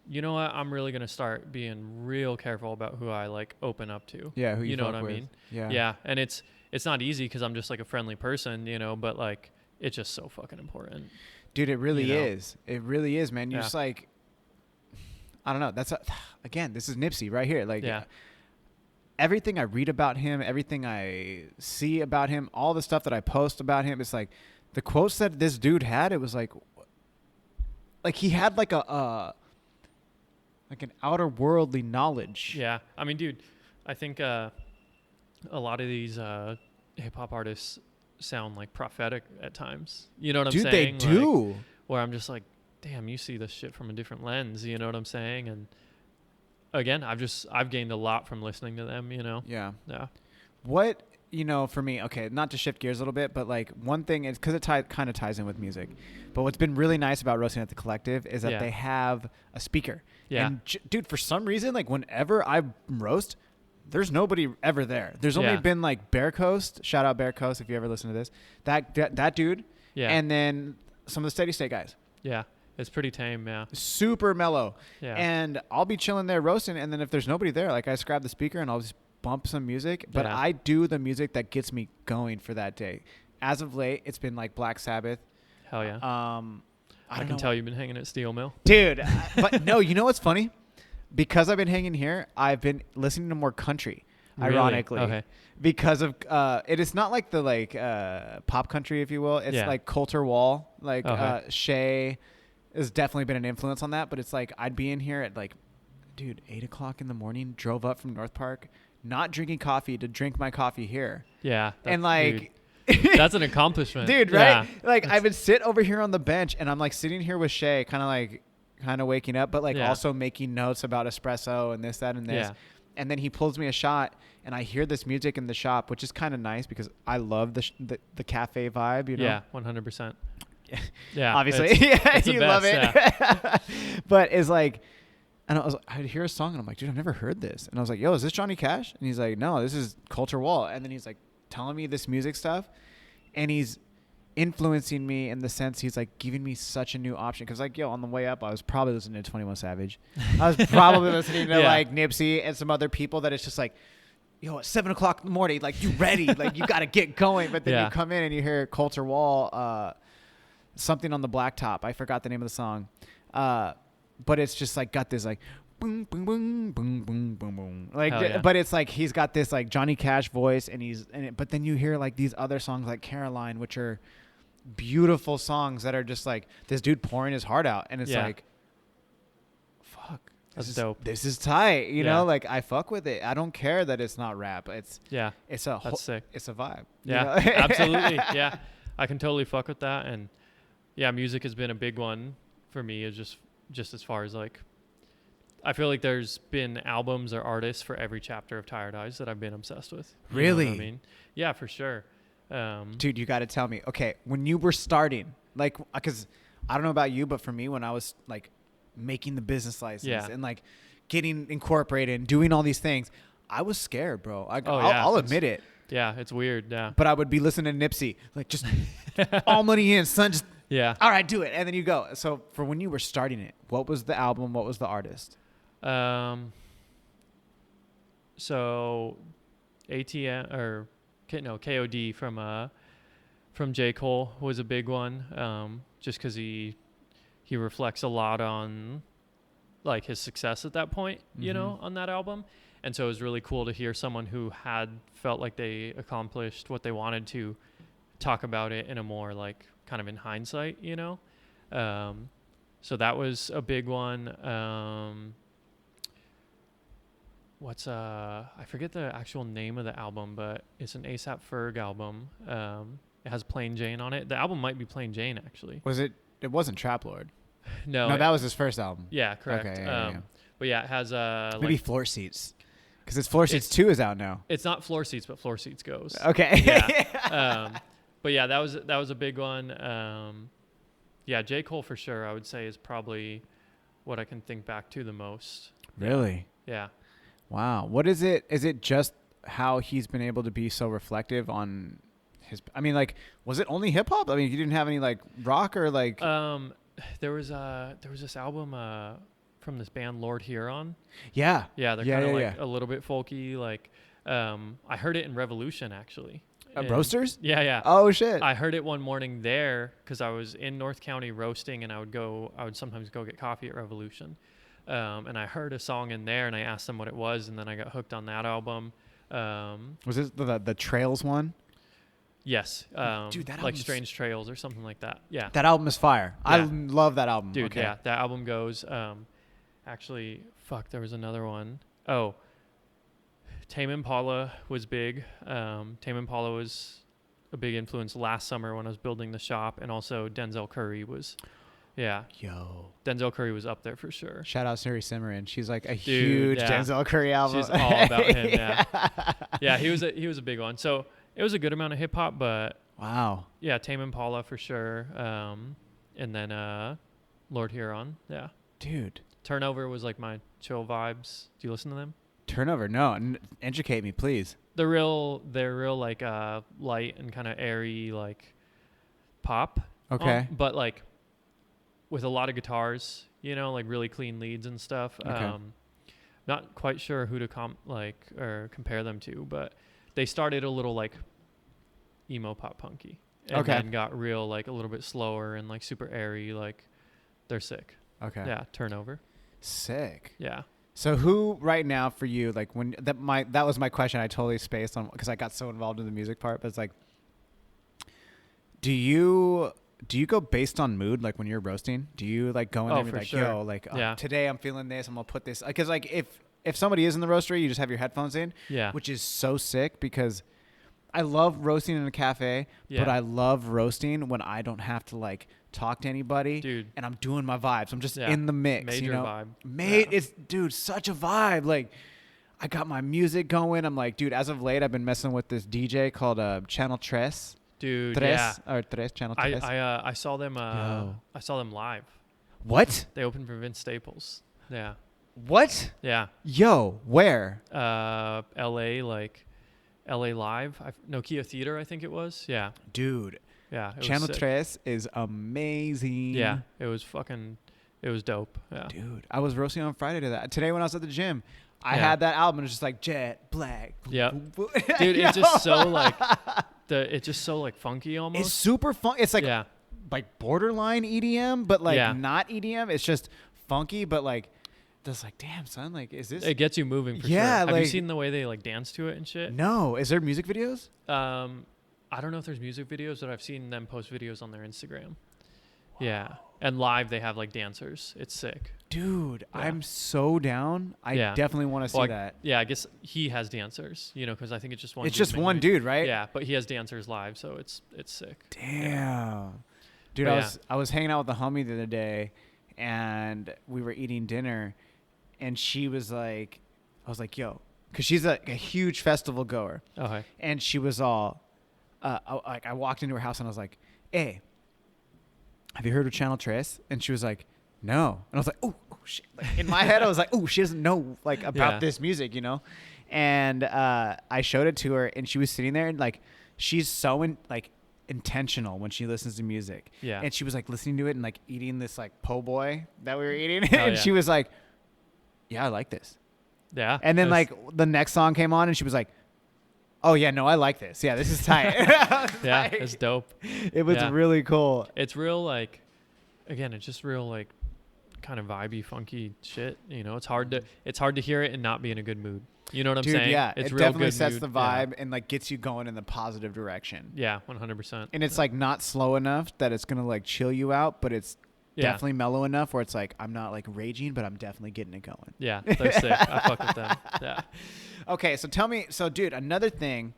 [SPEAKER 2] you know what? I'm really going to start being real careful about who I like open up to.
[SPEAKER 1] Yeah. Who
[SPEAKER 2] you know what I
[SPEAKER 1] with.
[SPEAKER 2] mean?
[SPEAKER 1] Yeah.
[SPEAKER 2] Yeah. And it's not easy because I'm just like a friendly person, you know, but like, it's just so fucking important.
[SPEAKER 1] Dude, it really is. It really is, man. You're just like, I don't know. Again, this is Nipsey right here. Like, everything I read about him, everything I see about him, all the stuff that I post about him, it's like the quotes that this dude had, it was like he had like an outer worldly knowledge.
[SPEAKER 2] Yeah. I mean, dude, I think a lot of these hip hop artists sound like prophetic at times. You know what I'm saying?
[SPEAKER 1] Dude, they do.
[SPEAKER 2] Like, where I'm just like, damn, you see this shit from a different lens. You know what I'm saying? And again, I've gained a lot from listening to them, you know?
[SPEAKER 1] Yeah.
[SPEAKER 2] Yeah.
[SPEAKER 1] What, you know, for me, okay, not to shift gears a little bit, but like one thing is, because it kind of ties in with music, but what's been really nice about Roasting at the Collective is that they have a speaker.
[SPEAKER 2] Yeah.
[SPEAKER 1] And dude, for some reason, like whenever I roast, there's nobody ever there. There's only been like Bear Coast. Shout out Bear Coast if you ever listen to this. That dude. Yeah. And then some of the Steady State guys.
[SPEAKER 2] Yeah. It's pretty tame, yeah.
[SPEAKER 1] Super mellow.
[SPEAKER 2] Yeah.
[SPEAKER 1] And I'll be chilling there roasting, and then if there's nobody there, like I just grab the speaker and I'll just bump some music. But I do the music that gets me going for that day. As of late, it's been like Black Sabbath.
[SPEAKER 2] Hell yeah.
[SPEAKER 1] I
[SPEAKER 2] can tell you've been hanging at Steel Mill.
[SPEAKER 1] Dude, but no, you know what's funny? Because I've been hanging here, I've been listening to more country, ironically.
[SPEAKER 2] Okay.
[SPEAKER 1] Because of it is not like the pop country, if you will. It's like Coulter Wall, like Shay has definitely been an influence on that. But it's like I'd be in here at like, dude, 8 o'clock in the morning, drove up from North Park, not drinking coffee to drink my coffee here.
[SPEAKER 2] Yeah.
[SPEAKER 1] And like,
[SPEAKER 2] that's an accomplishment.
[SPEAKER 1] Dude, right? Yeah, like I would sit over here on the bench and I'm like sitting here with Shay, kind of waking up, but like also making notes about espresso and this, that, and this. And then he pulls me a shot, and I hear this music in the shop, which is kind of nice because I love the cafe vibe, you know?
[SPEAKER 2] Yeah, 100%. Yeah,
[SPEAKER 1] Obviously. It's
[SPEAKER 2] the
[SPEAKER 1] you
[SPEAKER 2] best,
[SPEAKER 1] love it.
[SPEAKER 2] yeah.
[SPEAKER 1] But it's like, and I'd hear a song, and I'm like, dude, I've never heard this. And I was like, yo, is this Johnny Cash? And he's like, no, this is Culture Wall. And then he's like telling me this music stuff, and he's influencing me in the sense he's like giving me such a new option. Because like, yo, on the way up, I was probably listening to 21 Savage. I was probably listening to like Nipsey and some other people that it's just like, yo, at 7 o'clock in the morning, like you ready, like you got to get going. But then you come in and you hear Culture Wall, something on the blacktop. I forgot the name of the song. But it's just like got this like boom, boom, boom, boom, boom, boom, boom. Like, but it's like he's got this like Johnny Cash voice, and but then you hear like these other songs like Caroline, which are beautiful songs that are just like this dude pouring his heart out, and it's like, fuck,
[SPEAKER 2] that's dope.
[SPEAKER 1] This is tight, you know. Like I fuck with it. I don't care that it's not rap. It's
[SPEAKER 2] that's sick.
[SPEAKER 1] It's a vibe.
[SPEAKER 2] Yeah,
[SPEAKER 1] you know?
[SPEAKER 2] Absolutely. Yeah, I can totally fuck with that, and yeah, music has been a big one for me. Is just as far as like, I feel like there's been albums or artists for every chapter of Tired Eyes that I've been obsessed with.
[SPEAKER 1] Really?
[SPEAKER 2] I mean, yeah, for sure.
[SPEAKER 1] Dude, you got to tell me. Okay, when you were starting, like, because I don't know about you, but for me, when I was like making the business license and like getting incorporated and doing all these things, I was scared, bro. I'll admit it.
[SPEAKER 2] Yeah, it's weird. Yeah,
[SPEAKER 1] but I would be listening to Nipsey, like just all money in, son. Just all right, do it, and then you go. So for when you were starting it, what was the album? What was the artist?
[SPEAKER 2] So ATM or KOD from J. Cole was a big one. Just because he reflects a lot on like his success at that point, you know, on that album. And so it was really cool to hear someone who had felt like they accomplished what they wanted to talk about it in a more like kind of in hindsight, you know? So that was a big one. I forget the actual name of the album, but it's an A$AP Ferg album. It has Plain Jane on it. The album might be Plain Jane, actually.
[SPEAKER 1] Was it? It wasn't Trap Lord.
[SPEAKER 2] No,
[SPEAKER 1] that was his first album.
[SPEAKER 2] Yeah, correct.
[SPEAKER 1] Okay, yeah.
[SPEAKER 2] But yeah, it has
[SPEAKER 1] maybe
[SPEAKER 2] like,
[SPEAKER 1] Floor Seats, because it's Floor Seats 2 is out now.
[SPEAKER 2] It's not Floor Seats, but Floor Seats goes.
[SPEAKER 1] Okay.
[SPEAKER 2] Yeah. But yeah, that was a big one. Yeah, J. Cole for sure, I would say, is probably what I can think back to the most.
[SPEAKER 1] Really?
[SPEAKER 2] Yeah.
[SPEAKER 1] Wow. What is it? Is it just how he's been able to be so reflective on his? I mean, like, was it only hip hop? I mean, you didn't have any like rock or like.
[SPEAKER 2] There was this album from this band Lord Huron.
[SPEAKER 1] Yeah.
[SPEAKER 2] Yeah, they're kind of like a little bit folky. Like, I heard it in Revolution actually.
[SPEAKER 1] Roasters?
[SPEAKER 2] Yeah.
[SPEAKER 1] Oh shit!
[SPEAKER 2] I heard it one morning there because I was in North County roasting, and I would sometimes go get coffee at Revolution. And I heard a song in there, and I asked them what it was, and then I got hooked on that album.
[SPEAKER 1] Was it the Trails one?
[SPEAKER 2] Yes.
[SPEAKER 1] Dude, that
[SPEAKER 2] like Strange Trails or something like that. Yeah.
[SPEAKER 1] That album is fire. Yeah. I love that album.
[SPEAKER 2] Dude, yeah, that album goes. Actually, there was another one. Oh, Tame Impala was big. Tame Impala was a big influence last summer when I was building the shop, and also Denzel Curry was. Yeah.
[SPEAKER 1] Yo.
[SPEAKER 2] Denzel Curry was up there for sure.
[SPEAKER 1] Shout out Suri Cimarron. She's like a huge Denzel Curry album.
[SPEAKER 2] She's all about him. Yeah. Yeah, he was a big one. So it was a good amount of hip hop, but
[SPEAKER 1] wow.
[SPEAKER 2] Yeah, Tame Impala for sure. And then Lord Huron. Yeah.
[SPEAKER 1] Dude.
[SPEAKER 2] Turnover was like my chill vibes. Do you listen to them?
[SPEAKER 1] Turnover? No. Educate me, please.
[SPEAKER 2] They're real like light and kind of airy like pop.
[SPEAKER 1] Okay.
[SPEAKER 2] But like with a lot of guitars, you know, like really clean leads and stuff.
[SPEAKER 1] Okay.
[SPEAKER 2] Not quite sure who to compare them to, but they started a little like emo pop punky, and then got real like a little bit slower and like super airy. Like they're sick.
[SPEAKER 1] Okay.
[SPEAKER 2] Yeah. Turnover.
[SPEAKER 1] Sick.
[SPEAKER 2] Yeah.
[SPEAKER 1] So who right now for you, like when that was my question, I totally spaced on because I got so involved in the music part, but it's like, do you go based on mood? Like when you're roasting, do you like go in there and be like,
[SPEAKER 2] sure.
[SPEAKER 1] yo, like today I'm feeling this, I'm gonna put this, because like if somebody is in the roastery, you just have your headphones in, which is so sick because I love roasting in a cafe, but I love roasting when I don't have to like talk to anybody,
[SPEAKER 2] dude,
[SPEAKER 1] and I'm doing my vibes. I'm just in the mix,
[SPEAKER 2] major
[SPEAKER 1] you know?
[SPEAKER 2] vibe.
[SPEAKER 1] It's dude, such a vibe. Like I got my music going. I'm like, dude, as of late, I've been messing with this DJ called Channel Tres.
[SPEAKER 2] Dude,
[SPEAKER 1] Tres, or Tres, Channel Tres.
[SPEAKER 2] I saw them.
[SPEAKER 1] Yo.
[SPEAKER 2] I saw them live.
[SPEAKER 1] What?
[SPEAKER 2] They opened for Vince Staples. Yeah.
[SPEAKER 1] What?
[SPEAKER 2] Yeah.
[SPEAKER 1] Yo, where?
[SPEAKER 2] L.A. like L.A. Live. Nokia Theater, I think it was. Yeah.
[SPEAKER 1] Dude.
[SPEAKER 2] Yeah. It
[SPEAKER 1] Channel
[SPEAKER 2] was sick.
[SPEAKER 1] Tres is amazing.
[SPEAKER 2] Yeah. It was dope. Yeah.
[SPEAKER 1] Dude, I was roasting on Friday to that. Today when I was at the gym, I
[SPEAKER 2] Yeah.
[SPEAKER 1] had that album. It was just like Jet Black.
[SPEAKER 2] Yeah.
[SPEAKER 1] Dude,
[SPEAKER 2] Dude, it's just so like it's just so like funky almost.
[SPEAKER 1] It's super fun. It's like
[SPEAKER 2] yeah.
[SPEAKER 1] like borderline EDM, but like
[SPEAKER 2] Yeah.
[SPEAKER 1] not EDM. It's just funky, but like just like, damn son, like is this?
[SPEAKER 2] It gets you moving for
[SPEAKER 1] Yeah,
[SPEAKER 2] sure. Have you
[SPEAKER 1] like-
[SPEAKER 2] seen the way they like dance to it and shit?
[SPEAKER 1] No, is there music videos?
[SPEAKER 2] I don't know if there's music videos, but I've seen them post videos on their Instagram. Yeah. And live they have like dancers. It's sick.
[SPEAKER 1] Dude,
[SPEAKER 2] Yeah.
[SPEAKER 1] I'm so down. I
[SPEAKER 2] Yeah.
[SPEAKER 1] definitely want to see
[SPEAKER 2] Well,
[SPEAKER 1] that.
[SPEAKER 2] Yeah, I guess he has dancers, because I think it's just one
[SPEAKER 1] It's
[SPEAKER 2] dude
[SPEAKER 1] just
[SPEAKER 2] mainly.
[SPEAKER 1] one dude, right?
[SPEAKER 2] Yeah, but he has dancers live, so it's sick.
[SPEAKER 1] Damn. Dude,
[SPEAKER 2] But
[SPEAKER 1] I was hanging out with the homie the other day, and we were eating dinner, and she was like, I was like, yo, because she's a huge festival goer,
[SPEAKER 2] Okay.
[SPEAKER 1] and she was all, I walked into her house and I was like, hey, have you heard of Channel Tres? And she was like, no. And I was like, oh shit. Like, in my head, I was like, oh, she doesn't know like about
[SPEAKER 2] Yeah.
[SPEAKER 1] this music, And I showed it to her, and she was sitting there, and like, she's so intentional when she listens to music.
[SPEAKER 2] Yeah.
[SPEAKER 1] And she was like listening to it and like eating this like po' boy that we were eating,
[SPEAKER 2] Oh,
[SPEAKER 1] and
[SPEAKER 2] yeah.
[SPEAKER 1] she was like, yeah, I like this.
[SPEAKER 2] Yeah.
[SPEAKER 1] And then
[SPEAKER 2] That's-
[SPEAKER 1] like the next song came on, and she was like, oh yeah, no, I like this. Yeah, this is tight. I was
[SPEAKER 2] yeah,
[SPEAKER 1] like-
[SPEAKER 2] it's dope.
[SPEAKER 1] It was
[SPEAKER 2] Yeah.
[SPEAKER 1] really cool.
[SPEAKER 2] It's real like, again, it's just real like, kind of vibey, funky shit. It's hard to hear it and not be in a good mood. You know what I'm
[SPEAKER 1] Dude,
[SPEAKER 2] saying?
[SPEAKER 1] yeah,
[SPEAKER 2] It's
[SPEAKER 1] it
[SPEAKER 2] real
[SPEAKER 1] definitely
[SPEAKER 2] good
[SPEAKER 1] sets
[SPEAKER 2] mood.
[SPEAKER 1] the vibe and like gets you going in the positive direction.
[SPEAKER 2] Yeah, 100%.
[SPEAKER 1] And it's like not slow enough that it's gonna like chill you out, but it's
[SPEAKER 2] Yeah.
[SPEAKER 1] definitely mellow enough where it's like I'm not like raging, but I'm definitely getting it going.
[SPEAKER 2] Yeah, they're sick. I fuck with them. Yeah.
[SPEAKER 1] Okay, so tell me, dude, another thing,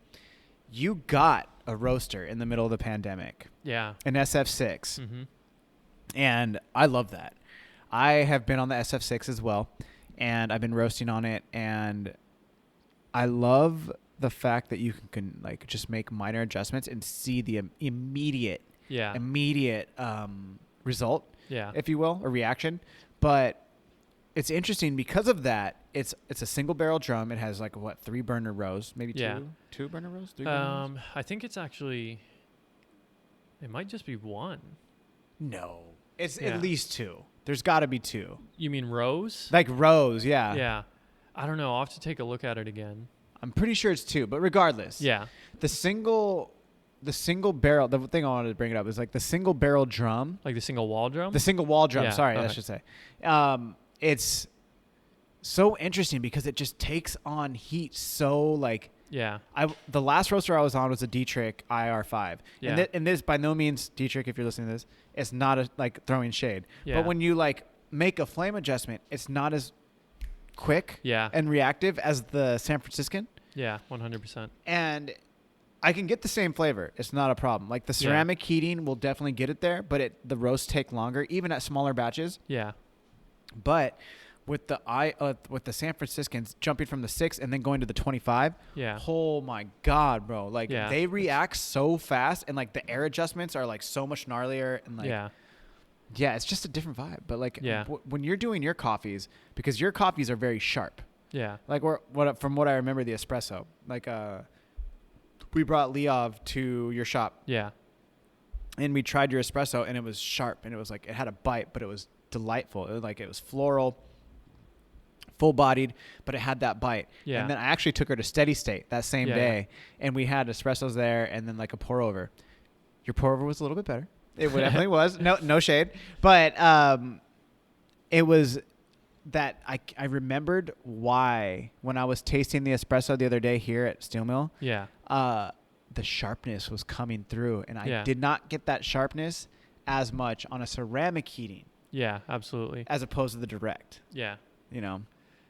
[SPEAKER 1] you got a roaster in the middle of the pandemic,
[SPEAKER 2] Yeah.
[SPEAKER 1] an SF6,
[SPEAKER 2] Mm-hmm.
[SPEAKER 1] and I love that. I have been on the SF6 as well, and I've been roasting on it, and I love the fact that you can like just make minor adjustments and see the immediate
[SPEAKER 2] Yeah.
[SPEAKER 1] result,
[SPEAKER 2] Yeah.
[SPEAKER 1] if you will, or reaction. But it's interesting because of that. It's a single barrel drum. It has like 3 burner rows, maybe
[SPEAKER 2] Yeah.
[SPEAKER 1] two burner rows, 3 burner rows?
[SPEAKER 2] I think it's actually. It might just be one.
[SPEAKER 1] No, it's
[SPEAKER 2] Yeah.
[SPEAKER 1] at least 2. There's got to be 2,
[SPEAKER 2] You mean rows?
[SPEAKER 1] like rows. Yeah.
[SPEAKER 2] Yeah. I don't know. I'll have to take a look at it again.
[SPEAKER 1] I'm pretty sure it's 2, but regardless,
[SPEAKER 2] Yeah.
[SPEAKER 1] the single barrel. The thing I wanted to bring it up is like the single barrel drum.
[SPEAKER 2] Like the single wall drum?
[SPEAKER 1] The single wall drum,
[SPEAKER 2] Yeah,
[SPEAKER 1] sorry, I
[SPEAKER 2] okay.
[SPEAKER 1] should say. It's so interesting because it just takes on heat so like
[SPEAKER 2] Yeah.
[SPEAKER 1] the last roaster I was on was a Dietrich IR5.
[SPEAKER 2] Yeah.
[SPEAKER 1] And this by no means, Dietrich, if you're listening to this, it's not like throwing shade.
[SPEAKER 2] Yeah.
[SPEAKER 1] But when you like make a flame adjustment, it's not as quick
[SPEAKER 2] Yeah.
[SPEAKER 1] and reactive as the San Franciscan.
[SPEAKER 2] Yeah. 100%.
[SPEAKER 1] And I can get the same flavor. It's not a problem. Like the
[SPEAKER 2] Yeah.
[SPEAKER 1] ceramic heating will definitely get it there, but the roasts take longer, even at smaller batches.
[SPEAKER 2] Yeah.
[SPEAKER 1] But with the San Franciscans jumping from the 6 and then going to the 25,
[SPEAKER 2] Yeah.
[SPEAKER 1] oh my god, bro! Like
[SPEAKER 2] Yeah.
[SPEAKER 1] they react so fast, and like the air adjustments are like so much gnarlier, and like
[SPEAKER 2] Yeah.
[SPEAKER 1] it's just a different vibe. But like
[SPEAKER 2] Yeah.
[SPEAKER 1] when you're doing your coffees, because your coffees are very sharp.
[SPEAKER 2] Yeah.
[SPEAKER 1] Like from what I remember, the espresso. Like we brought Leov to your shop,
[SPEAKER 2] Yeah.
[SPEAKER 1] and we tried your espresso, and it was sharp, and it was like it had a bite, but it was delightful. It was floral, full bodied, but it had that bite.
[SPEAKER 2] Yeah.
[SPEAKER 1] And then I actually took her to Steady State that same
[SPEAKER 2] Yeah,
[SPEAKER 1] day, and we had espressos there, and then like a pour over. Your pour over was a little bit better. It definitely was. No shade, but it was that I remembered why when I was tasting the espresso the other day here at Steel Mill.
[SPEAKER 2] Yeah.
[SPEAKER 1] The sharpness was coming through, and I
[SPEAKER 2] Yeah.
[SPEAKER 1] did not get that sharpness as much on a ceramic heating
[SPEAKER 2] Yeah. Absolutely.
[SPEAKER 1] as opposed to the direct,
[SPEAKER 2] Yeah.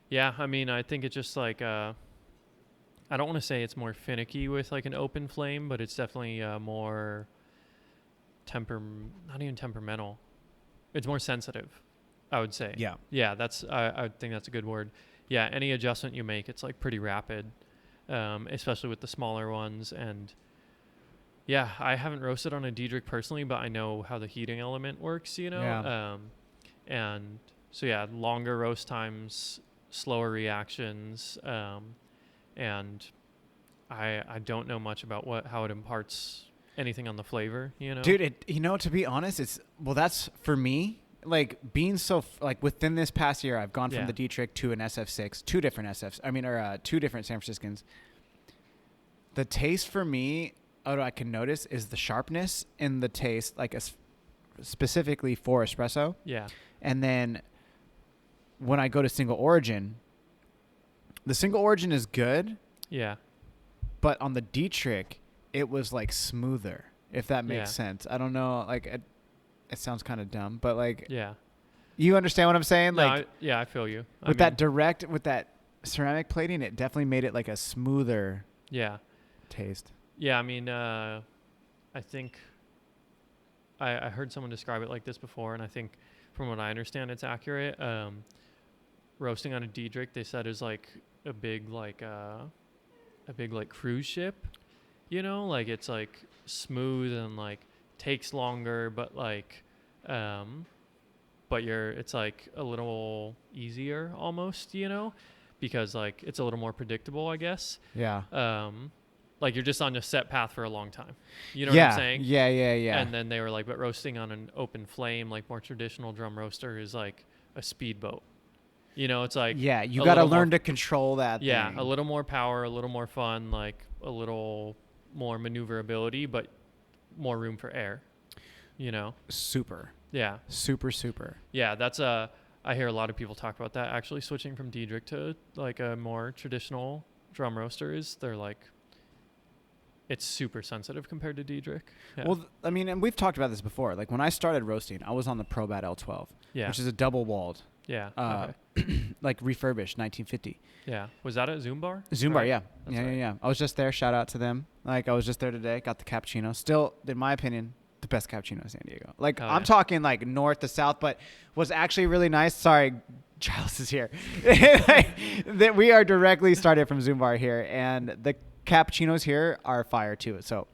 [SPEAKER 1] Yeah.
[SPEAKER 2] I mean, I think it's just like, I don't want to say it's more finicky with like an open flame, but it's definitely more not even temperamental. It's more sensitive, I would say.
[SPEAKER 1] Yeah.
[SPEAKER 2] Yeah. I think that's a good word. yeah, any adjustment you make, it's like pretty rapid, especially with the smaller ones. And yeah, I haven't roasted on a Diedrich personally, but I know how the heating element works, you know?
[SPEAKER 1] Yeah.
[SPEAKER 2] And so yeah, longer roast times, slower reactions, and I don't know much about how it imparts anything on the flavor, you know?
[SPEAKER 1] Dude, to be honest, that's for me, like being like within this past year, I've gone from
[SPEAKER 2] Yeah.
[SPEAKER 1] the Dietrich to an SF6, two different two different San Franciscans. The taste for me, what I can notice is the sharpness in the taste, like specifically for espresso.
[SPEAKER 2] Yeah.
[SPEAKER 1] And then when I go to single origin, the single origin is good,
[SPEAKER 2] Yeah.
[SPEAKER 1] but on the Dietrich, it was like smoother, if that makes
[SPEAKER 2] Yeah.
[SPEAKER 1] sense. I don't know, like it sounds kind of dumb, but like
[SPEAKER 2] Yeah.
[SPEAKER 1] you understand what I'm saying?
[SPEAKER 2] No,
[SPEAKER 1] Like
[SPEAKER 2] I feel you.
[SPEAKER 1] with that ceramic plating, it definitely made it like a smoother
[SPEAKER 2] Yeah.
[SPEAKER 1] taste.
[SPEAKER 2] Yeah, I mean, I think I heard someone describe it like this before, and I think from what I understand, it's accurate. Roasting on a Diedrich, they said, is like a big like cruise ship, you know, like it's like smooth and like takes longer, but like, it's like a little easier almost, you know, because like it's a little more predictable, I guess.
[SPEAKER 1] Yeah.
[SPEAKER 2] Like you're just on a set path for a long time. You know what I'm saying?
[SPEAKER 1] Yeah.
[SPEAKER 2] And then they were like, but roasting on an open flame, like more traditional drum roaster, is like a speedboat. You know, it's like
[SPEAKER 1] you got to learn to control that.
[SPEAKER 2] Yeah,
[SPEAKER 1] thing.
[SPEAKER 2] a little more power, a little more fun, like a little more maneuverability, but more room for air. You know?
[SPEAKER 1] Super.
[SPEAKER 2] Yeah.
[SPEAKER 1] Super.
[SPEAKER 2] Yeah, that's I hear a lot of people talk about that. Actually, switching from Diedrich to like a more traditional drum roaster they're like, it's super sensitive compared to Diedrich. Yeah.
[SPEAKER 1] Well, I mean, and we've talked about this before. Like when I started roasting, I was on the Probat L12, which is a double walled.
[SPEAKER 2] Yeah.
[SPEAKER 1] Like refurbished 1950.
[SPEAKER 2] Yeah. Was that at Zoom Bar?
[SPEAKER 1] Zoom Bar,
[SPEAKER 2] Right.
[SPEAKER 1] yeah.
[SPEAKER 2] That's
[SPEAKER 1] Yeah,
[SPEAKER 2] right.
[SPEAKER 1] yeah. I was just there. Shout out to them. Like I was just there today. Got the cappuccino. Still, in my opinion, the best cappuccino in San Diego. Like
[SPEAKER 2] Oh,
[SPEAKER 1] I'm
[SPEAKER 2] yeah.
[SPEAKER 1] talking like north to south, but was actually really nice. Sorry, Giles is here. That we are directly started from Zoom Bar here, and the cappuccinos here are fire too. So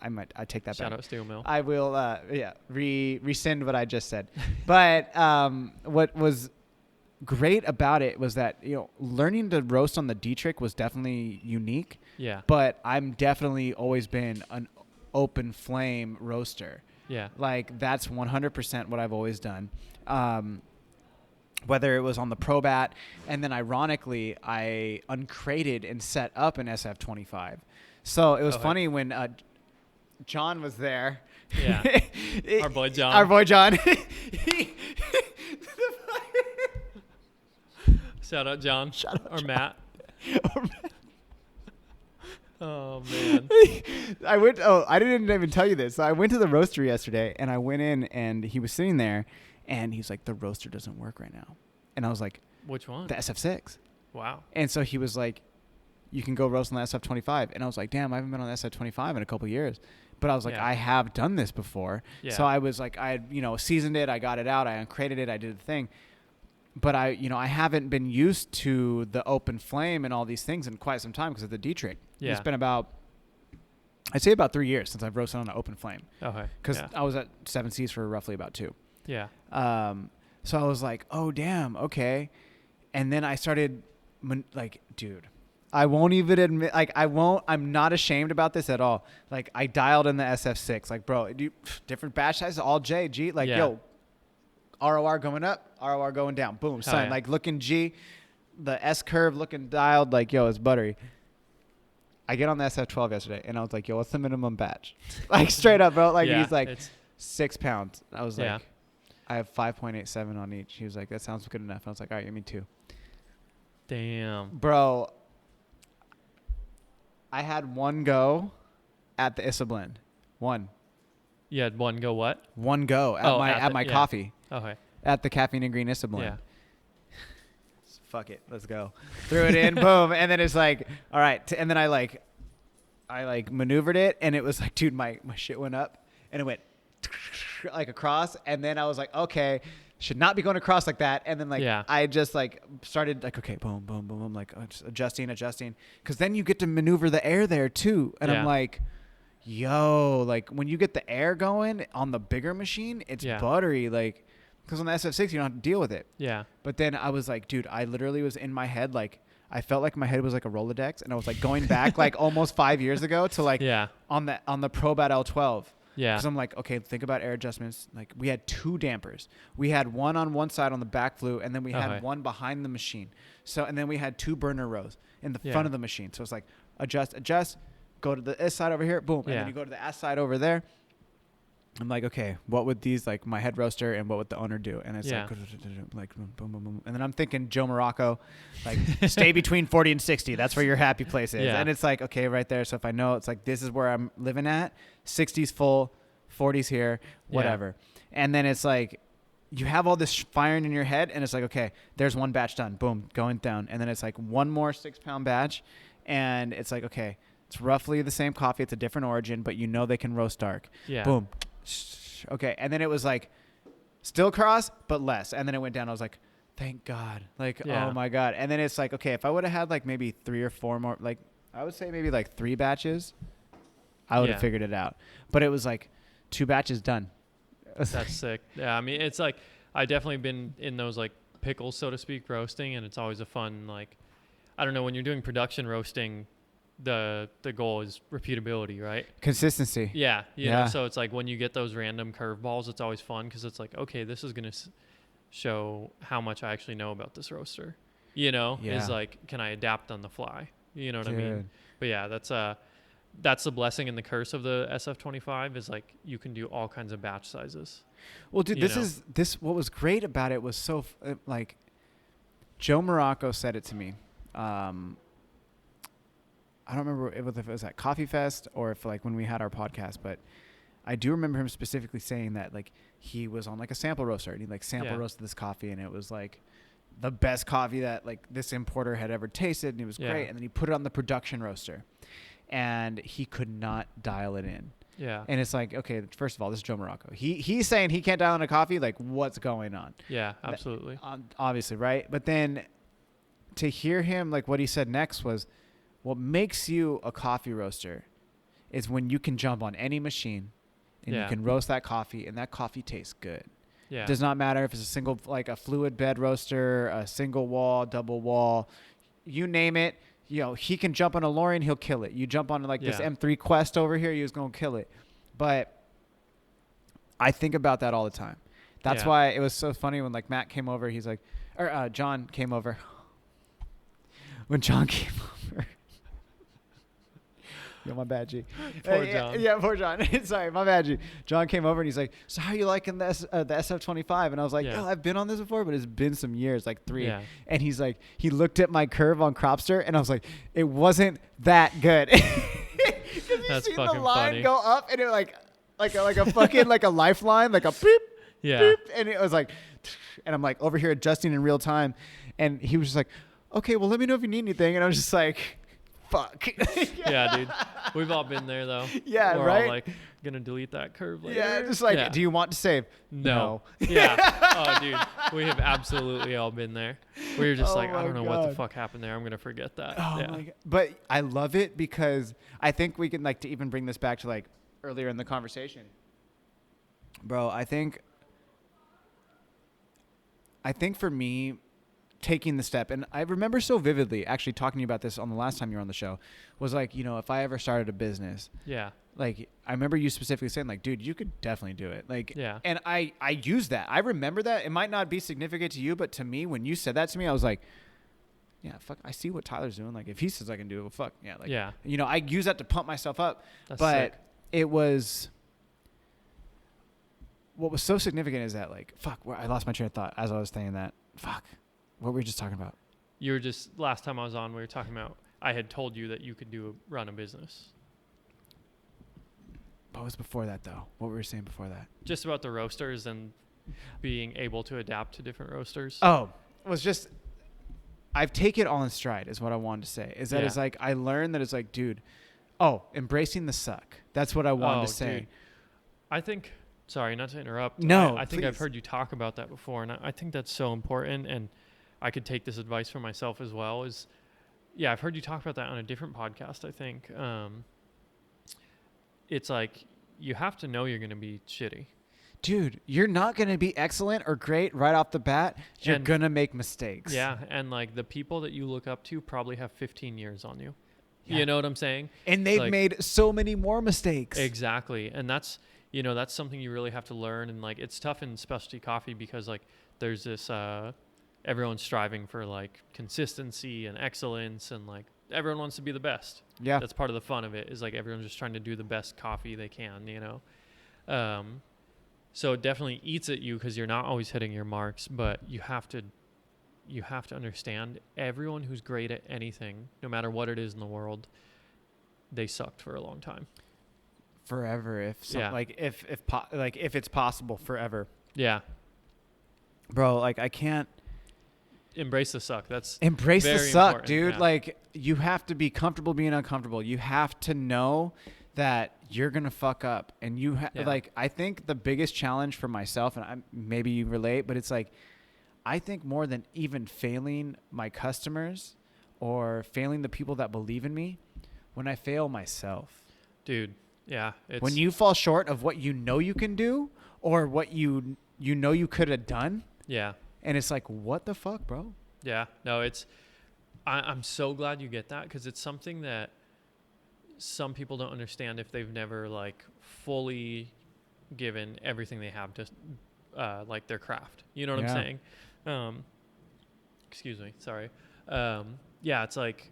[SPEAKER 1] I take that
[SPEAKER 2] Shout
[SPEAKER 1] back.
[SPEAKER 2] out Steel Mill.
[SPEAKER 1] I will rescind what I just said. But what was great about it was that, you know, learning to roast on the Dietrich was definitely unique.
[SPEAKER 2] Yeah.
[SPEAKER 1] But I'm definitely always been an open flame roaster.
[SPEAKER 2] Yeah.
[SPEAKER 1] Like that's 100% what I've always done. Whether it was on the Probat, and then ironically I uncrated and set up an SF25. So it was funny when John was there.
[SPEAKER 2] Yeah. Our boy John.
[SPEAKER 1] Our boy John.
[SPEAKER 2] Shout out John.
[SPEAKER 1] Shout out
[SPEAKER 2] or
[SPEAKER 1] John.
[SPEAKER 2] Matt. Oh man.
[SPEAKER 1] I didn't even tell you this. So I went to the roaster yesterday, and I went in, and he was sitting there, and he's like, the roaster doesn't work right now. And I was like,
[SPEAKER 2] Which one?
[SPEAKER 1] the SF6.
[SPEAKER 2] Wow.
[SPEAKER 1] And so he was like, you can go roast on the SF25. And I was like, damn, I haven't been on the SF25 in a couple of years. But I was like,
[SPEAKER 2] Yeah.
[SPEAKER 1] I have done this before.
[SPEAKER 2] Yeah.
[SPEAKER 1] So I was like, I seasoned it. I got it out. I uncrated it. I did the thing. But I haven't been used to the open flame and all these things in quite some time because of the Dietrich.
[SPEAKER 2] Yeah.
[SPEAKER 1] It's been I'd say about 3 years since I've roasted on an open flame.
[SPEAKER 2] Okay.
[SPEAKER 1] Because
[SPEAKER 2] Yeah.
[SPEAKER 1] I was at 7Cs for roughly about 2.
[SPEAKER 2] Yeah.
[SPEAKER 1] So I was like, oh, damn, okay. And then I started, dude, I won't even admit, I'm not ashamed about this at all. Like, I dialed in the SF6. Like, bro, different batch sizes, all J, G. Like,
[SPEAKER 2] Yeah.
[SPEAKER 1] yo, ROR going up, ROR going down. Boom, son.
[SPEAKER 2] yeah.
[SPEAKER 1] Like, looking G, the S curve looking dialed, like, yo, it's buttery. I get on the SF12 yesterday, and I was like, yo, what's the minimum batch? Like, straight up, bro. Like,
[SPEAKER 2] Yeah,
[SPEAKER 1] he's like,
[SPEAKER 2] it's-
[SPEAKER 1] 6 pounds. I was
[SPEAKER 2] Yeah.
[SPEAKER 1] like, I have 5.87 on each. He was like, that sounds good enough. I was like, all right, give me 2.
[SPEAKER 2] Damn.
[SPEAKER 1] Bro, I had one go at the Issa Blend. One
[SPEAKER 2] You had one go what?
[SPEAKER 1] go at my
[SPEAKER 2] yeah.
[SPEAKER 1] coffee
[SPEAKER 2] Okay.
[SPEAKER 1] at the Caffeine and Green Issa Blend.
[SPEAKER 2] Yeah.
[SPEAKER 1] Fuck it, let's go. Threw it in, boom, and then it's like, all right, and then I maneuvered it, and it was like, dude, my shit went up, and it went like across, and then I was like, okay, should not be going across like that. And then like
[SPEAKER 2] Yeah.
[SPEAKER 1] I just like started like, okay, boom, boom, boom. I'm like just adjusting. Because then you get to maneuver the air there too. And I'm like, yo, like when you get the air going on the bigger machine, it's buttery. Like, because on the SF6, you don't have to deal with it. Yeah. But then I was like, dude, I literally was in my head like, I felt like my head was like a Rolodex, and I was like going back like almost 5 years ago to like on the Probat L12. Yeah. Because I'm like, okay, think about air adjustments. Like we had 2 dampers. We had one on one side on the back flue, and then we had one behind the machine. So and then we had 2 burner rows in the front of the machine. So it's like adjust, go to the S side over here, boom, and then you go to the S side over there. I'm like, okay, what would these like my head roaster and what would the owner do? And it's like boom, boom, boom. And then I'm thinking Joe Morocco, like stay between 40 and 60. That's where your happy place is. And it's like, okay, right there. So if I know it's like this is where I'm living at, 60s full, 40s here, whatever. And then it's like you have all this firing in your head, and it's like, okay, there's one batch done, boom, going down. And then it's like one more 6-pound batch, and it's like, okay, it's roughly the same coffee. It's a different origin, but you know they can roast dark. Yeah. Boom. Okay. And then it was like still cross, but less. And then it went down. I was like, thank God. Like, oh my God. And then it's like, okay, if I would have had like maybe 3 or 4 more, like I would say maybe like 3 batches, I would have figured it out. But it was like 2 batches done.
[SPEAKER 2] That's sick. Yeah. I mean, it's like, I definitely been in those like pickles, so to speak, roasting. And it's always a fun, like, I don't know, when you're doing production roasting, the goal is repeatability, right? Consistency. Yeah. You know, so it's like when you get those random curveballs, it's always fun because it's like, okay, this is going to show how much I actually know about this roaster. You know, is like, can I adapt on the fly? You know what I mean? But yeah, that's the blessing and the curse of the SF25 is like you can do all kinds of batch sizes. Well, dude, what was great about it was so like Joe Morocco said it to me. I don't remember if it was at Coffee Fest or if like when we had our podcast, but I do remember him specifically saying that like he was on like a sample roaster and he like sample roasted this coffee and it was like the best coffee that like this importer had ever tasted and it was great. And then he put it on the production roaster and he could not dial it in. Yeah. And it's like, okay, first of all, this is Joe Morocco. He's saying he can't dial in a coffee. Like what's going on? Yeah, absolutely. Obviously. Right. But then to hear him, like what he said next was, what makes you a coffee roaster is when you can jump on any machine and you can roast that coffee and that coffee tastes good. Yeah. It does not matter if it's a single, like a fluid bed roaster, a single wall, double wall, you name it. You know, he can jump on a Lorian, he'll kill it. You jump on like this M3 Quest over here, he was going to kill it. But I think about that all the time. That's why it was so funny when like Matt came over, he's like, or John came over. When John came over. Yo, my bad, G. Poor John. Yeah, poor John. Sorry, my bad, G. John came over and he's like, so how are you liking the SF25? And I was like, yo, I've been on this before, but it's been some years, like 3. Yeah. And he's like, he looked at my curve on Cropster and I was like, it wasn't that good. Because you see the line go up and it like a fucking, like a lifeline, like a beep, beep. And it was like, and I'm like over here adjusting in real time. And he was just like, okay, well, let me know if you need anything. And I was just like, fuck. Yeah, dude. We've all been there, though. Yeah, we're all like, going to delete that curve later. Yeah, just like, do you want to save? No. Yeah. Oh, dude. We have absolutely all been there. We're just like, I don't know what the fuck happened there. I'm going to forget that. Oh, my God. But I love it because I think we can, like, to even bring this back to, like, earlier in the conversation. Bro, I think for me, taking the step, and I remember so vividly actually talking to you about this on the last time you were on the show, was like, you know, if I ever started a business, like I remember you specifically saying like, dude, you could definitely do it. Like, and I use that. I remember that. It might not be significant to you, but to me, when you said that to me, I was like, yeah, fuck, I see what Tyler's doing. Like if he says I can do it, well, fuck. Yeah. Like, you know, I use that to pump myself up. That's but sick. It was, what was so significant is that like, fuck, I lost my train of thought as I was saying that. Fuck. What were we just talking about? You were just, last time I was on, we were talking about, I had told you that you could run a business. What was before that, though? What were we saying before that? Just about the roasters and being able to adapt to different roasters. Oh, it was just, I've taken it all in stride is what I wanted to say. Is that it's like, I learned that it's like, dude, embracing the suck. That's what I wanted to say. Dude. I think sorry, not to interrupt.
[SPEAKER 1] No,
[SPEAKER 2] I think I've
[SPEAKER 1] please.
[SPEAKER 2] heard you talk about that before, and I think that's so important. And I could take this advice for myself as well. Yeah, I've heard you talk about that on a different podcast. I think it's like you have to know you're going to be shitty.
[SPEAKER 1] Dude, you're not going to be excellent or great right off the bat. You're going to make mistakes.
[SPEAKER 2] Yeah, and like the people that you look up to probably have 15 years on you.
[SPEAKER 1] Yeah.
[SPEAKER 2] You know what I'm saying?
[SPEAKER 1] And they've
[SPEAKER 2] like,
[SPEAKER 1] made so many more mistakes.
[SPEAKER 2] Exactly. And that's something you really have to learn. And like it's tough in specialty coffee because like there's this everyone's striving for like consistency and excellence, and like everyone wants to be the best.
[SPEAKER 1] Yeah.
[SPEAKER 2] That's part of the fun of it, is like everyone's just trying to do the best coffee they can, you know? So it definitely eats at you because you're not always hitting your marks, but you have to understand everyone who's great at anything, no matter what it is in the world, they sucked for a long time.
[SPEAKER 1] Forever. If it's possible, forever.
[SPEAKER 2] Yeah.
[SPEAKER 1] Bro, like I can't
[SPEAKER 2] embrace the suck. That's
[SPEAKER 1] embrace the
[SPEAKER 2] very
[SPEAKER 1] suck,
[SPEAKER 2] important.
[SPEAKER 1] dude.
[SPEAKER 2] Yeah.
[SPEAKER 1] Like you have to be comfortable being uncomfortable. You have to know that you're gonna fuck up, and like I think the biggest challenge for myself, and maybe you relate, but it's like I think more than even failing my customers or failing the people that believe in me, when I fail myself,
[SPEAKER 2] dude. Yeah,
[SPEAKER 1] when you fall short of what you know you can do or what you know you could have done.
[SPEAKER 2] Yeah.
[SPEAKER 1] And it's like, what the fuck, bro?
[SPEAKER 2] Yeah. No, I'm so glad you get that, because it's something that some people don't understand if they've never like fully given everything they have to like their craft. You know what I'm saying? Excuse me. Sorry. Yeah, it's like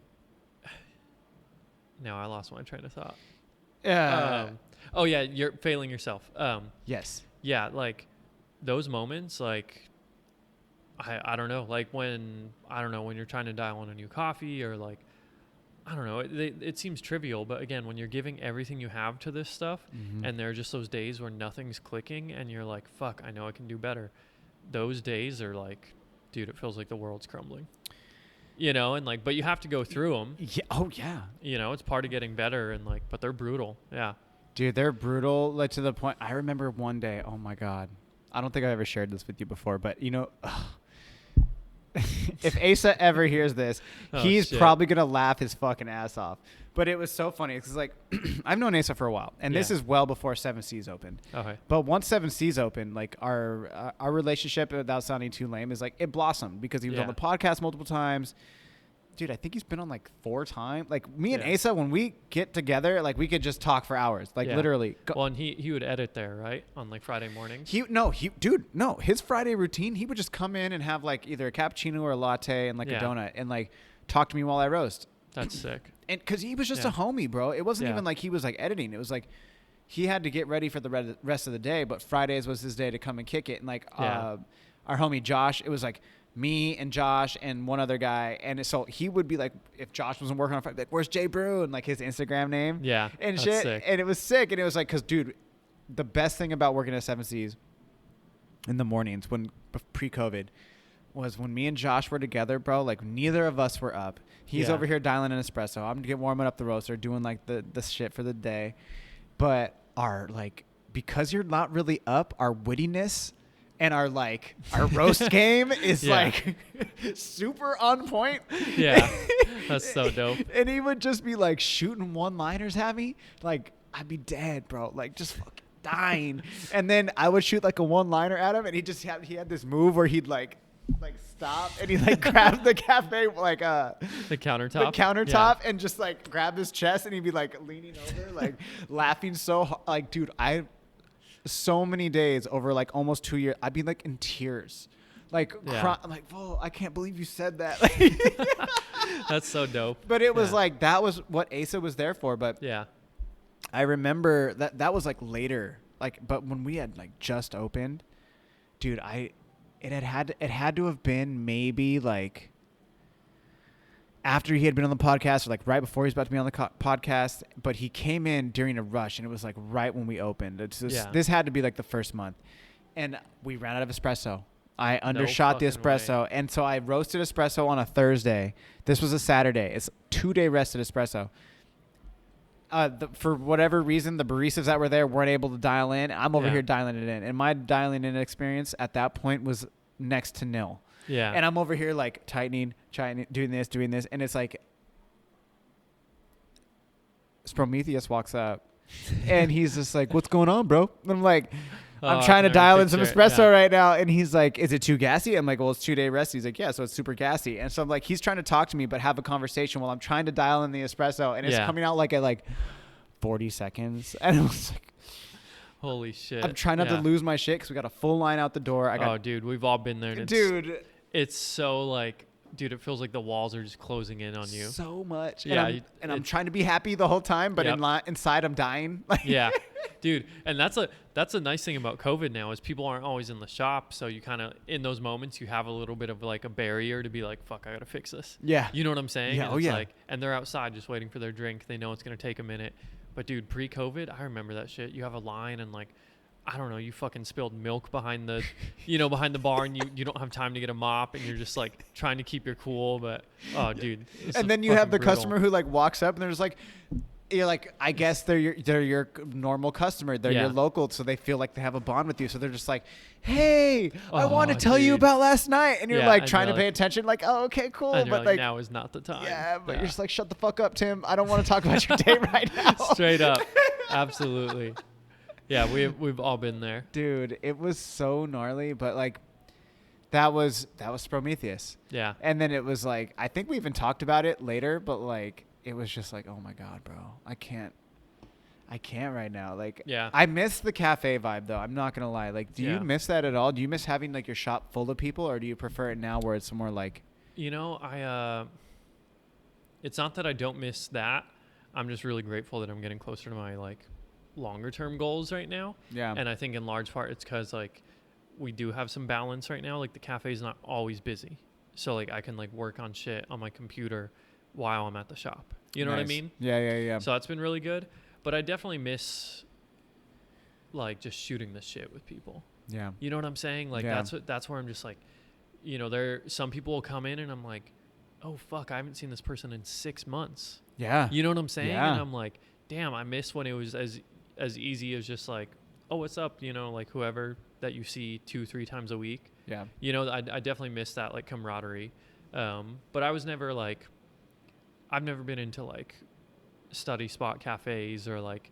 [SPEAKER 2] now I lost my train of thought. Oh yeah, you're failing yourself.
[SPEAKER 1] Yes.
[SPEAKER 2] Yeah, like those moments, like I don't know, like when you're trying to dial on a new coffee, or like I don't know, it seems trivial, but again, when you're giving everything you have to this stuff, and there are just those days where nothing's clicking and you're like, fuck, I know I can do better. Those days are like, dude, it feels like the world's crumbling. You know, and like, but you have to go through them.
[SPEAKER 1] Yeah. Oh yeah.
[SPEAKER 2] You know, it's part of getting better, and like, but they're brutal. Yeah.
[SPEAKER 1] Dude, they're brutal. Like to the point, I remember one day, oh my God, I don't think I've ever shared this with you before, but you know, if Asa ever hears this, he's probably going to laugh his fucking ass off. But it was so funny because like I've known Asa for a while, and this is well before 7C's opened.
[SPEAKER 2] Okay.
[SPEAKER 1] But once 7C's opened, like our relationship, without sounding too lame, is like it blossomed because he was on the podcast multiple times. Dude, I think he's been on like 4 times. Like me and Asa, when we get together, like we could just talk for hours, like literally.
[SPEAKER 2] Well, and he would edit there, right, on like Friday mornings.
[SPEAKER 1] His Friday routine, he would just come in and have like either a cappuccino or a latte and like a donut, and like talk to me while I roast.
[SPEAKER 2] That's sick.
[SPEAKER 1] And because he was just a homie, bro. It wasn't even like he was like editing. It was like he had to get ready for the rest of the day, but Fridays was his day to come and kick it. And like our homie Josh, it was like me and Josh and one other guy, and so he would be like, if Josh wasn't working on Friday, like, where's Jay Brew, and like his Instagram name, and shit, sick. And it was sick, and it was like, because dude, the best thing about working at 7C's in the mornings when pre-COVID was when me and Josh were together, bro. Like neither of us were up. He's over here dialing an espresso. I'm warming up the roaster, doing like the shit for the day, but our like, because you're not really up, our wittiness and our roast game is like super on point.
[SPEAKER 2] Yeah. That's so dope.
[SPEAKER 1] And he would just be like shooting one-liners at me. Like I'd be dead, bro. Like just fucking dying. And then I would shoot like a one-liner at him, and he had this move where he'd like stop, and he like grabbed the cafe like
[SPEAKER 2] the countertop
[SPEAKER 1] and just like grab his chest, and he'd be like leaning over like laughing so hard. Like dude, so many days over like almost 2 years, I'd be like in tears, like I'm like, whoa, I can't believe you said that.
[SPEAKER 2] That's so dope.
[SPEAKER 1] But it was like, that was what Asa was there for. But I remember that was like later, like, but when we had like just opened, dude, it had to have been maybe like after he had been on the podcast, or like right before he was about to be on the podcast, but he came in during a rush, and it was like right when we opened. It's just, this had to be like the first month, and we ran out of espresso. I undershot the espresso, and so I roasted espresso on a Thursday. This was a Saturday. It's 2-day rested espresso. for whatever reason, the baristas that were there weren't able to dial in. I'm over
[SPEAKER 2] Yeah.
[SPEAKER 1] here dialing it in, and my dialing in experience at that point was next to nil.
[SPEAKER 2] Yeah.
[SPEAKER 1] And I'm over here like tightening, doing this, and it's like Prometheus walks up, and he's just like, "What's going on, bro?" And I'm like, I'm trying to dial in some espresso right now. And he's like, "Is it too gassy?" I'm like, "Well, it's 2-day rest." He's like, "Yeah, so it's super gassy." And so I'm like, he's trying to talk to me, but have a conversation while I'm trying to dial in the espresso. And it's coming out like at 40 seconds. And I was like,
[SPEAKER 2] holy shit.
[SPEAKER 1] I'm trying not to lose my shit because we got a full line out the door.
[SPEAKER 2] Dude, we've all been there.
[SPEAKER 1] Dude.
[SPEAKER 2] It's so like, dude, it feels like the walls are just closing in on you.
[SPEAKER 1] So much.
[SPEAKER 2] Yeah.
[SPEAKER 1] And I'm trying to be happy the whole time, but inside I'm dying.
[SPEAKER 2] Yeah. Dude, and that's a nice thing about COVID now is people aren't always in the shop. So you kind of, in those moments, you have a little bit of like a barrier to be like, fuck, I got to fix this.
[SPEAKER 1] Yeah.
[SPEAKER 2] You know what I'm saying?
[SPEAKER 1] Yeah.
[SPEAKER 2] And like, and they're outside just waiting for their drink. They know it's going to take a minute. But dude, pre-COVID, I remember that shit. You have a line and like, I don't know, you fucking spilled milk behind the, behind the bar, and you don't have time to get a mop, and you're just like trying to keep your cool. But oh, dude.
[SPEAKER 1] And then you have the customer who like walks up and they're just like, you're like, I guess they're your normal customer. They're your local, so they feel like they have a bond with you. So they're just like, "Hey, I want to tell you about last night," and you're like trying to pay attention, like, "Oh, okay, cool."
[SPEAKER 2] And
[SPEAKER 1] but
[SPEAKER 2] like, now is not the time.
[SPEAKER 1] Yeah, but you're just like, "Shut the fuck up, Tim. I don't want to talk about your day right now."
[SPEAKER 2] Straight up, absolutely. Yeah, we've all been there.
[SPEAKER 1] Dude, it was so gnarly, but like that was Prometheus.
[SPEAKER 2] Yeah.
[SPEAKER 1] And then it was like, I think we even talked about it later, but like it was just like, "Oh my God, bro. I can't right now." Like I miss the cafe vibe though. I'm not going to lie. Like do you miss that at all? Do you miss having like your shop full of people, or do you prefer it now where it's more like,
[SPEAKER 2] it's not that I don't miss that. I'm just really grateful that I'm getting closer to my like longer term goals right now.
[SPEAKER 1] Yeah.
[SPEAKER 2] And I think in large part it's because like we do have some balance right now. Like the cafe is not always busy, so like I can like work on shit on my computer while I'm at the shop. You know what I mean?
[SPEAKER 1] Yeah.
[SPEAKER 2] So that's been really good. But I definitely miss like just shooting the shit with people.
[SPEAKER 1] Yeah.
[SPEAKER 2] You know what I'm saying? Like that's where I'm just like, some people will come in and I'm like, "Oh fuck, I haven't seen this person in 6 months."
[SPEAKER 1] Yeah.
[SPEAKER 2] You know what I'm saying?
[SPEAKER 1] Yeah.
[SPEAKER 2] And I'm like, damn, I miss when it was as easy as just like, "Oh, what's up?" Like whoever that you see 2-3 times a week.
[SPEAKER 1] Yeah.
[SPEAKER 2] I definitely miss that like camaraderie. But I was never like, I've never been into like study spot cafes or like,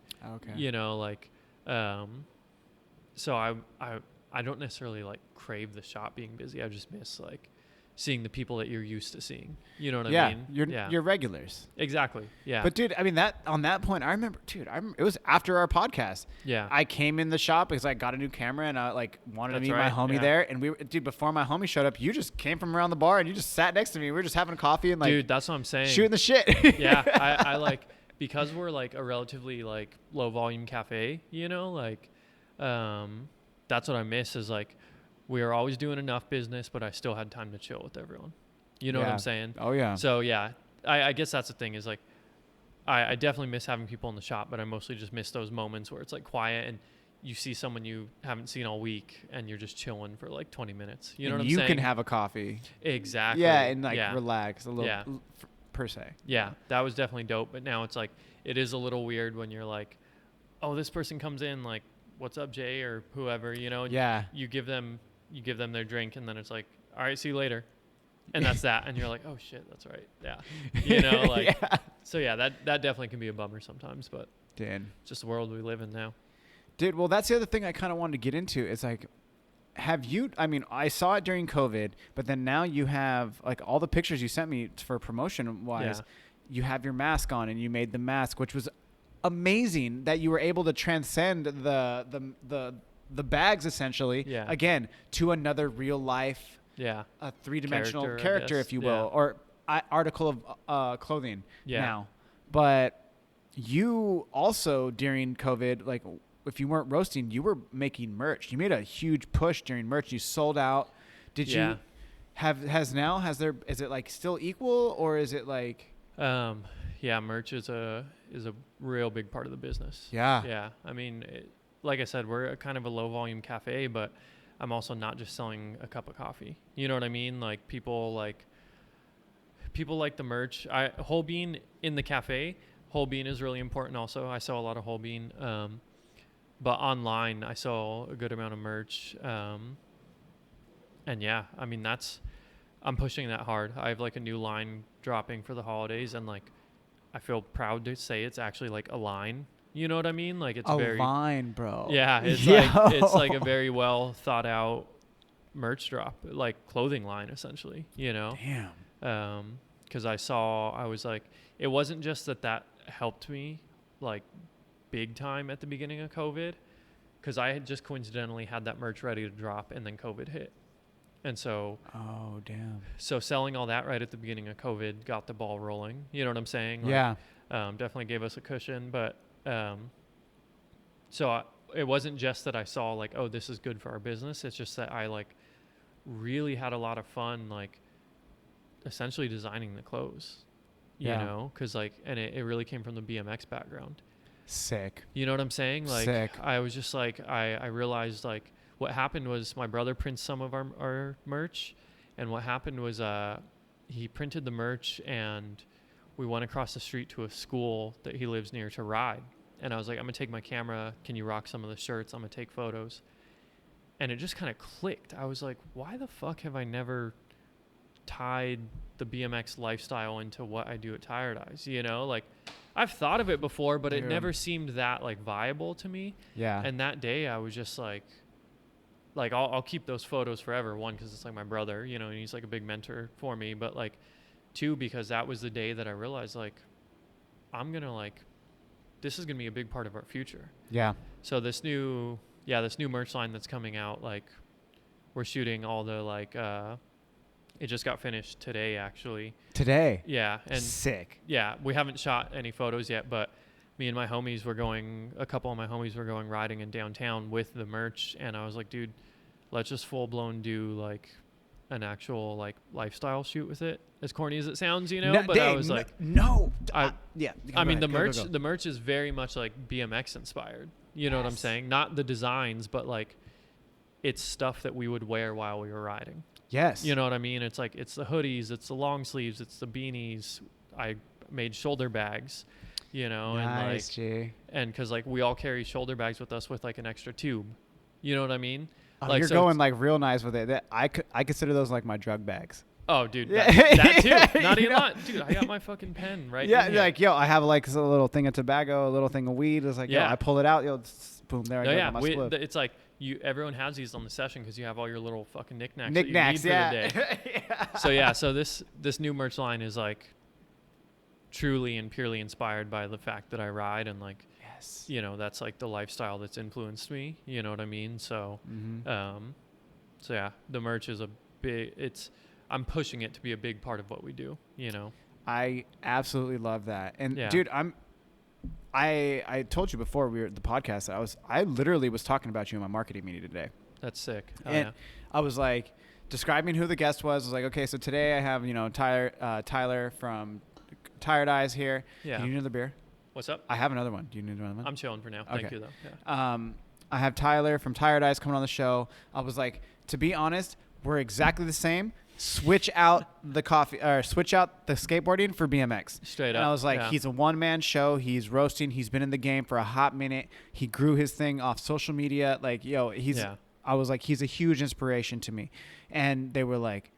[SPEAKER 2] so I don't necessarily like crave the shop being busy. I just miss like seeing the people that you're used to seeing. You know what I mean?
[SPEAKER 1] You're regulars.
[SPEAKER 2] Exactly. Yeah.
[SPEAKER 1] But dude, I mean on that point, I remember, it was after our podcast.
[SPEAKER 2] Yeah.
[SPEAKER 1] I came in the shop because I got a new camera and I like wanted to meet my homie there. And before my homie showed up, you just came from around the bar and you just sat next to me. We were just having coffee and like,
[SPEAKER 2] dude, that's what I'm saying.
[SPEAKER 1] Shooting the shit.
[SPEAKER 2] Yeah. I like, because we're like a relatively like low volume cafe, that's what I miss is like, we are always doing enough business, but I still had time to chill with everyone. You know what I'm saying?
[SPEAKER 1] Oh, yeah.
[SPEAKER 2] So, yeah, I guess that's the thing is like, I definitely miss having people in the shop, but I mostly just miss those moments where it's like quiet and you see someone you haven't seen all week and you're just chilling for like 20 minutes. You know what I'm saying?
[SPEAKER 1] You can have a coffee.
[SPEAKER 2] Exactly.
[SPEAKER 1] Yeah, and like relax a little per se.
[SPEAKER 2] Yeah, that was definitely dope. But now it's like, it is a little weird when you're like, "Oh, this person comes in, like, what's up, Jay?" or whoever,
[SPEAKER 1] Yeah.
[SPEAKER 2] You give them their drink and then it's like, "All right, see you later." And that's that. And you're like, "Oh shit, that's right." Yeah. So yeah, that definitely can be a bummer sometimes, but
[SPEAKER 1] dude,
[SPEAKER 2] it's just the world we live in now.
[SPEAKER 1] Dude, well, that's the other thing I kind of wanted to get into is like, I saw it during COVID, but then now you have like all the pictures you sent me for promotion wise, you have your mask on and you made the mask, which was amazing that you were able to transcend the bags essentially again to another real life a three-dimensional character if you will, or article of clothing now. But you also during COVID, like if you weren't roasting, you were making merch. You made a huge push during merch. You sold out. Did you is it like still equal, or is it like
[SPEAKER 2] merch is a real big part of the business. I mean, like I said, we're a kind of a low volume cafe, but I'm also not just selling a cup of coffee. You know what I mean? Like people like the merch. Whole bean in the cafe, Whole bean is really important also. I sell a lot of whole bean. But online, I sell a good amount of merch. And yeah, I mean, I'm pushing that hard. I have like a new line dropping for the holidays, and like, I feel proud to say it's actually like a line. You know what I mean? Like it's
[SPEAKER 1] A
[SPEAKER 2] very,
[SPEAKER 1] line, bro.
[SPEAKER 2] yeah,
[SPEAKER 1] Yo.
[SPEAKER 2] it's like a very well thought out merch drop, like clothing line essentially, you know?
[SPEAKER 1] Damn.
[SPEAKER 2] Cause I was like, it wasn't just that helped me like big time at the beginning of COVID. Cause I had just coincidentally had that merch ready to drop and then COVID hit. And so,
[SPEAKER 1] Oh, damn.
[SPEAKER 2] so selling all that right at the beginning of COVID got the ball rolling. You know what I'm saying? Like,
[SPEAKER 1] Yeah.
[SPEAKER 2] definitely gave us a cushion, but, it wasn't just that I saw like, oh, this is good for our business. It's just that I like really had a lot of fun, like essentially designing the clothes, you
[SPEAKER 1] Yeah.
[SPEAKER 2] know, cause like, and it really came from the BMX background.
[SPEAKER 1] Sick.
[SPEAKER 2] You know what I'm saying? Like
[SPEAKER 1] Sick.
[SPEAKER 2] I was just like, I realized like what happened was my brother prints some of our merch. And what happened was, he printed the merch and we went across the street to a school that he lives near to ride. And I was like, I'm gonna take my camera. Can you rock some of the shirts? I'm gonna take photos. And it just kind of clicked. I was like, why the fuck have I never tied the BMX lifestyle into what I do at Tired Eyes? You know, like I've thought of it before, but it
[SPEAKER 1] Dude.
[SPEAKER 2] never seemed that like viable to me.
[SPEAKER 1] Yeah.
[SPEAKER 2] And that day I was just like I'll keep those photos forever. One, because it's like my brother, you know, and he's like a big mentor for me. But like, two, because that was the day that I realized like, I'm gonna like, this is gonna be a big part of our future.
[SPEAKER 1] Yeah.
[SPEAKER 2] So this new merch line that's coming out, like, we're shooting all the like, it just got finished today actually.
[SPEAKER 1] Today.
[SPEAKER 2] Yeah, and
[SPEAKER 1] Sick.
[SPEAKER 2] yeah, we haven't shot any photos yet, but me and my homies a couple of my homies were going riding in downtown with the merch, and I was like, dude, let's just full blown do like an actual like lifestyle shoot with it. As corny as it sounds, you know,
[SPEAKER 1] No,
[SPEAKER 2] but
[SPEAKER 1] dang,
[SPEAKER 2] I was like,
[SPEAKER 1] no.
[SPEAKER 2] yeah.
[SPEAKER 1] Go
[SPEAKER 2] I mean,
[SPEAKER 1] ahead.
[SPEAKER 2] the merch is very much like BMX inspired. You know what I'm saying? Not the designs, but like it's stuff that we would wear while we were riding.
[SPEAKER 1] Yes.
[SPEAKER 2] You know what I mean? It's like, it's the hoodies, it's the long sleeves, it's the beanies. I made shoulder bags, you know,
[SPEAKER 1] Nice, G.
[SPEAKER 2] and cause like we all carry shoulder bags with us with like an extra tube. You know what I mean?
[SPEAKER 1] Oh,
[SPEAKER 2] like,
[SPEAKER 1] you're
[SPEAKER 2] so
[SPEAKER 1] going like real nice with it. I consider those like my drug bags.
[SPEAKER 2] oh, dude,
[SPEAKER 1] Yeah.
[SPEAKER 2] that too. Not
[SPEAKER 1] You
[SPEAKER 2] even
[SPEAKER 1] know?
[SPEAKER 2] not, dude. I got my fucking pen right.
[SPEAKER 1] Yeah,
[SPEAKER 2] in here.
[SPEAKER 1] like yo, I have like a little thing of tobacco, a little thing of weed. It's like yo,
[SPEAKER 2] Yeah.
[SPEAKER 1] I pull it out, yo, boom, there I
[SPEAKER 2] No,
[SPEAKER 1] go.
[SPEAKER 2] yeah,
[SPEAKER 1] got my spliff.
[SPEAKER 2] it's like everyone has these on the session because you have all your little fucking knickknacks.
[SPEAKER 1] Knickknacks,
[SPEAKER 2] that you
[SPEAKER 1] yeah.
[SPEAKER 2] need for the day.
[SPEAKER 1] Yeah.
[SPEAKER 2] So this new merch line is like truly and purely inspired by the fact that I ride, and like,
[SPEAKER 1] Yes.
[SPEAKER 2] you know, that's like the lifestyle that's influenced me. You know what I mean? So, so yeah, the merch is I'm pushing it to be a big part of what we do, you know?
[SPEAKER 1] I absolutely love that. And
[SPEAKER 2] Yeah.
[SPEAKER 1] dude, I told you before we were at the podcast that I literally was talking about you in my marketing meeting today.
[SPEAKER 2] That's sick. Oh,
[SPEAKER 1] And
[SPEAKER 2] yeah.
[SPEAKER 1] I was like describing who the guest was. I was like, okay, so today I have, you know, Tyler from Tired Eyes here.
[SPEAKER 2] Yeah.
[SPEAKER 1] Do you need another beer?
[SPEAKER 2] What's up?
[SPEAKER 1] I have another one. Do you need another one?
[SPEAKER 2] I'm chilling for now. Thank
[SPEAKER 1] Okay.
[SPEAKER 2] you, though. Yeah.
[SPEAKER 1] I have Tyler from Tired Eyes coming on the show. I was like, to be honest, we're exactly the same. Switch out the skateboarding for BMX.
[SPEAKER 2] Straight
[SPEAKER 1] And
[SPEAKER 2] up.
[SPEAKER 1] I was like,
[SPEAKER 2] yeah.
[SPEAKER 1] he's a one-man show. He's roasting. He's been in the game for a hot minute. He grew his thing off social media. Like, yo,
[SPEAKER 2] Yeah.
[SPEAKER 1] I was like, he's a huge inspiration to me. And they were like,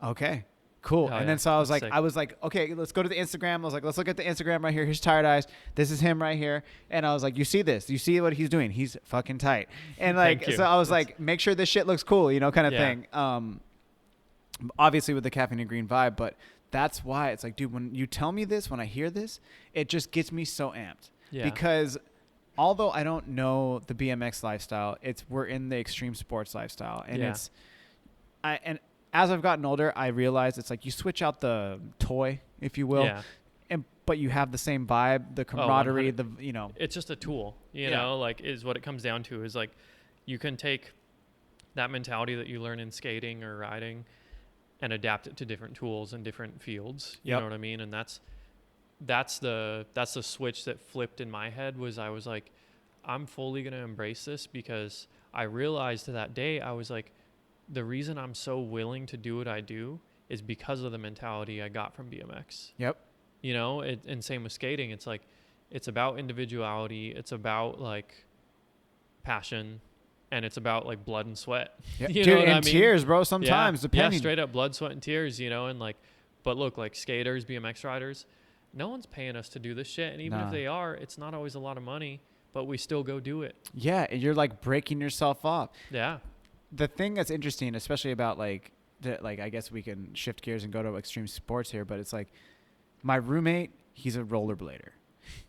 [SPEAKER 1] okay, cool.
[SPEAKER 2] Oh,
[SPEAKER 1] And
[SPEAKER 2] yeah.
[SPEAKER 1] then so
[SPEAKER 2] That's sick.
[SPEAKER 1] I was like, okay, let's go to the Instagram. I was like, let's look at the Instagram right here. Here's Tired Eyes. This is him right here. And I was like, you see this? You see what he's doing? He's fucking tight. And like,
[SPEAKER 2] Thank you.
[SPEAKER 1] so I was
[SPEAKER 2] That's-
[SPEAKER 1] like, make sure this shit looks cool, you know, kind of
[SPEAKER 2] Yeah.
[SPEAKER 1] thing. Obviously with the Caffeine and Green vibe, but that's why it's like, dude, when you tell me this, when I hear this, it just gets me so amped.
[SPEAKER 2] Yeah.
[SPEAKER 1] Because although I don't know the BMX lifestyle, we're in the extreme sports lifestyle, and
[SPEAKER 2] Yeah.
[SPEAKER 1] and as I've gotten older, I realize it's like you switch out the toy, if you will,
[SPEAKER 2] Yeah.
[SPEAKER 1] but you have the same vibe, the camaraderie, you know.
[SPEAKER 2] It's just a tool, you
[SPEAKER 1] Yeah.
[SPEAKER 2] know, like is what it comes down to, is like you can take that mentality that you learn in skating or riding and adapt it to different tools and different fields. You
[SPEAKER 1] Yep.
[SPEAKER 2] know what I mean? And that's the switch that flipped in my head. I was like, I'm fully going to embrace this, because I realized that day, I was like, the reason I'm so willing to do what I do is because of the mentality I got from BMX.
[SPEAKER 1] Yep.
[SPEAKER 2] you know, and same with skating. It's like, it's about individuality. It's about like passion, and it's about like blood and sweat.
[SPEAKER 1] Yeah.
[SPEAKER 2] You
[SPEAKER 1] Dude,
[SPEAKER 2] know what
[SPEAKER 1] and
[SPEAKER 2] I mean?
[SPEAKER 1] tears, bro, sometimes,
[SPEAKER 2] Yeah,
[SPEAKER 1] depending.
[SPEAKER 2] straight up blood, sweat, and tears, you know, and like, but look, like skaters, BMX riders, no one's paying us to do this shit. And even if they are, it's not always a lot of money, but we still go do it.
[SPEAKER 1] Yeah, and you're like breaking yourself off.
[SPEAKER 2] Yeah.
[SPEAKER 1] The thing that's interesting, especially about like, I guess we can shift gears and go to extreme sports here, but it's like my roommate, he's a rollerblader.